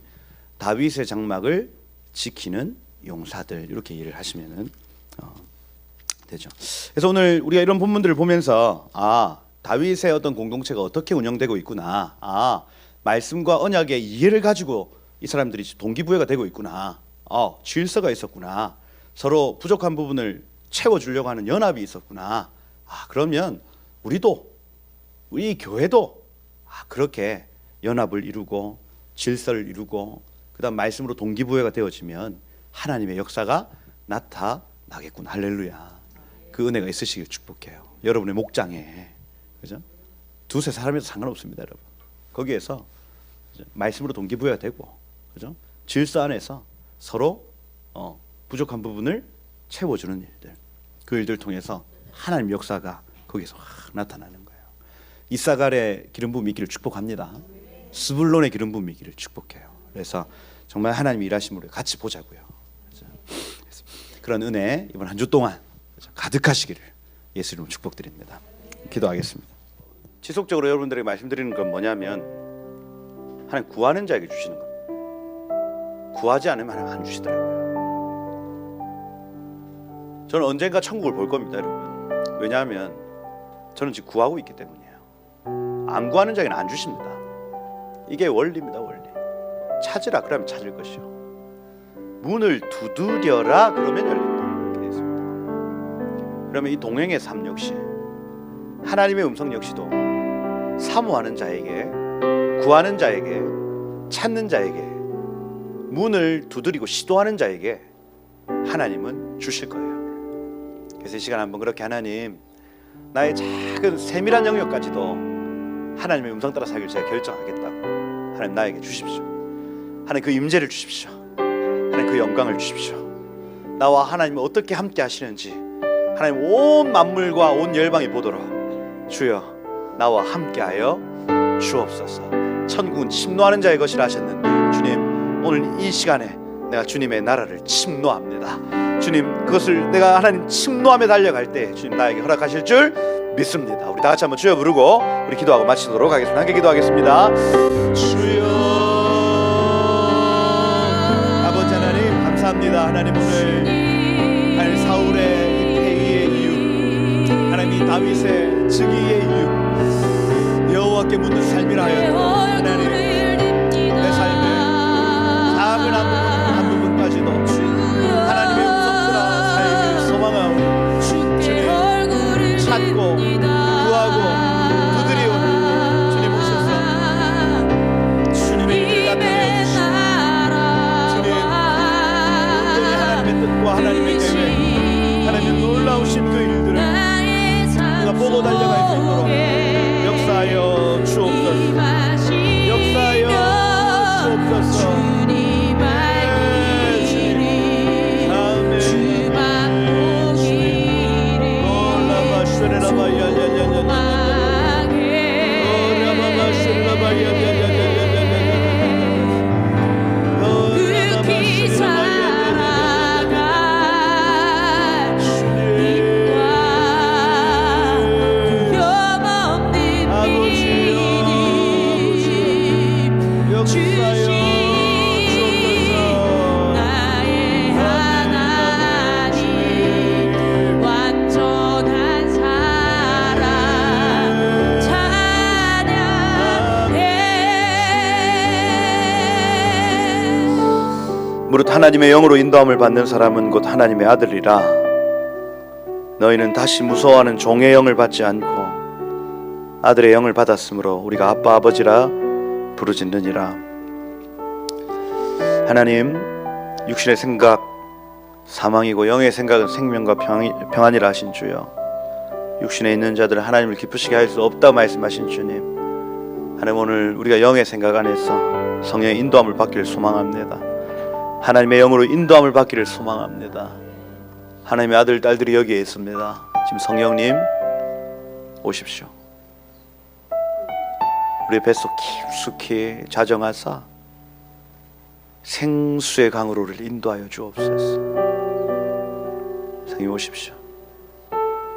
다윗의 장막을 지키는 용사들, 이렇게 이해를 하시면은 되죠. 그래서 오늘 우리가 이런 본문들을 보면서 다윗의 어떤 공동체가 어떻게 운영되고 있구나, 말씀과 언약의 이해를 가지고 이 사람들이 동기부여가 되고 있구나, 질서가 있었구나, 서로 부족한 부분을 채워주려고 하는 연합이 있었구나. 그러면 우리 교회도 그렇게 연합을 이루고 질서를 이루고 그다음 말씀으로 동기부여가 되어지면 하나님의 역사가 나타나겠구나. 할렐루야. 그 은혜가 있으시길 축복해요. 여러분의 목장에, 그죠? 두세 사람에도 상관없습니다, 여러분. 거기에서 말씀으로 동기부여가 되고, 그죠? 질서 안에서 서로 부족한 부분을 채워주는 일들, 그 일들 통해서 하나님의 역사가 거기서 확 나타나는 거예요. 이사갈의 기름 부음 있기를 축복합니다. 스불론의 기름 부음 있기를 축복해요. 그래서 정말 하나님 일하심으로 같이 보자고요. 그런 은혜 이번 한 주 동안 가득하시기를 예수 이름으로 축복드립니다. 기도하겠습니다. 지속적으로 여러분들에게 말씀드리는 건 뭐냐면, 하나님 구하는 자에게 주시는 겁니다. 구하지 않으면 하나님 안 주시더라고요. 저는 언젠가 천국을 볼 겁니다, 여러분. 왜냐하면 저는 지금 구하고 있기 때문이에요. 안 구하는 자에게는 안 주십니다. 이게 원리입니다, 원리. 찾으라 그러면 찾을 것이요, 문을 두드려라 그러면 열린다, 이렇게 되어 있습니다. 그러면 이 동행의 삶 역시, 하나님의 음성 역시도 사모하는 자에게, 구하는 자에게, 찾는 자에게, 문을 두드리고 시도하는 자에게 하나님은 주실 거예요. 그래서 이 시간 한번 그렇게 하나님, 나의 작은 세밀한 영역까지도 하나님의 음성 따라 살기를 제가 결정하겠다고 하나님 나에게 주십시오. 하나님 그 임재를 주십시오. 하나님 그 영광을 주십시오. 나와 하나님이 어떻게 함께 하시는지 하나님 온 만물과 온 열방이 보도록 주여 나와 함께하여 주옵소서. 천국은 침노하는 자의 것이라 하셨는데 주님 오늘 이 시간에 내가 주님의 나라를 침노합니다. 주님 그것을 내가 하나님 침노하며 달려갈 때 주님 나에게 허락하실 줄 믿습니다. 우리 다 같이 한번 주여 부르고 우리 기도하고 마치도록 하겠습니다. 함께 기도하겠습니다. 주여 아버지 하나님 감사합니다. 하나님 오늘 하나님 사울의 이 패기의 이유 하나님 이 다윗의 즉위의 이유 여호와께 묻는 삶이라 하여도 하나님 내 삶의 작은 한 부분까지도 하나님의 음성 따라 살기를 소망하오니 주님 찾고 구하고 두드리오니 주님 오셔서 주님의 일을 나타내 주시고 주님 온전히 하나님의 뜻과 하나님의 계획 하나님의 놀라우신 그 일들을 우리가 보고 달려갈 수 있도록 역사하여 주옵소서. 역사하여 주옵소서. 무릇 하나님의 영으로 인도함을 받는 사람은 곧 하나님의 아들이라. 너희는 다시 무서워하는 종의 영을 받지 않고 아들의 영을 받았으므로 우리가 아빠 아버지라 부르짖느니라. 하나님 육신의 생각 사망이고 영의 생각은 생명과 평안이라 하신 주여, 육신에 있는 자들은 하나님을 기쁘시게 할 수 없다 말씀하신 주님, 하나님 오늘 우리가 영의 생각 안에서 성령의 인도함을 받기를 소망합니다. 하나님의 영으로 인도함을 받기를 소망합니다. 하나님의 아들 딸들이 여기에 있습니다. 지금 성령님 오십시오. 우리 뱃속 깊숙이 자정하사 생수의 강으로 우리를 인도하여 주옵소서. 성령 오십시오.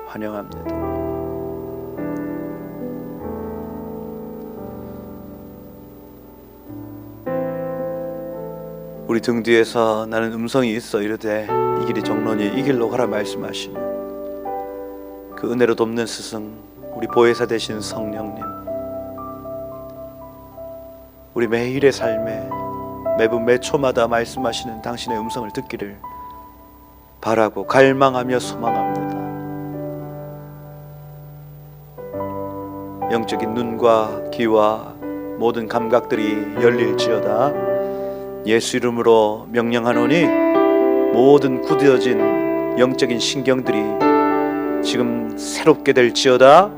환영합니다. 우리 등 뒤에서 나는 음성이 있어 이르되 이 길이 정론이 이 길로 가라 말씀하시는 그 은혜로 돕는 스승 우리 보혜사 되신 성령님, 우리 매일의 삶에 매분 매초마다 말씀하시는 당신의 음성을 듣기를 바라고 갈망하며 소망합니다. 영적인 눈과 귀와 모든 감각들이 열릴지어다. 예수 이름으로 명령하노니 모든 굳어진 영적인 신경들이 지금 새롭게 될지어다.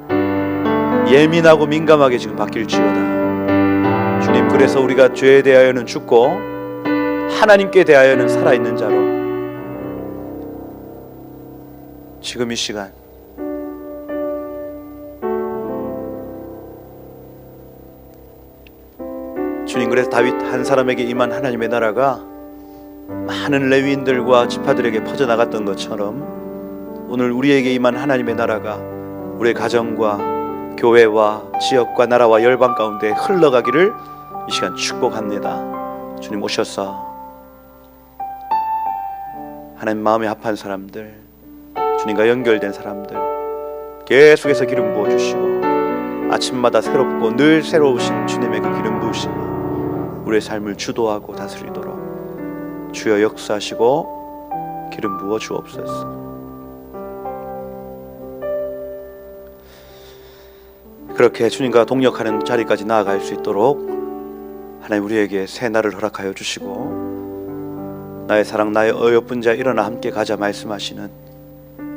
예민하고 민감하게 지금 바뀔지어다. 주님, 그래서 우리가 죄에 대하여는 죽고 하나님께 대하여는 살아있는 자로 지금 이 시간 주님, 그래서 다윗 한 사람에게 임한 하나님의 나라가 많은 레위인들과 지파들에게 퍼져나갔던 것처럼 오늘 우리에게 임한 하나님의 나라가 우리의 가정과 교회와 지역과 나라와 열방 가운데 흘러가기를 이 시간 축복합니다. 주님 오셔서 하나님 마음에 합한 사람들, 주님과 연결된 사람들 계속해서 기름 부어주시고 아침마다 새롭고 늘 새로우신 주님의 그 기름 부으심이 우리의 삶을 주도하고 다스리도록 주여 역사하시고 기름 부어 주옵소서. 그렇게 주님과 동역하는 자리까지 나아갈 수 있도록 하나님 우리에게 새 날을 허락하여 주시고 나의 사랑 나의 어여쁜 자 일어나 함께 가자 말씀하시는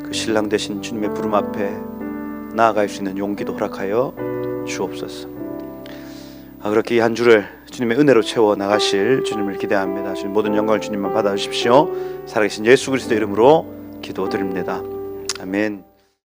그 신랑 되신 주님의 부름 앞에 나아갈 수 있는 용기도 허락하여 주옵소서. 그렇게 이 한 주를 주님의 은혜로 채워 나가실 주님을 기대합니다. 주님 모든 영광을 주님만 받아주십시오. 살아계신 예수 그리스도 이름으로 기도드립니다. 아멘.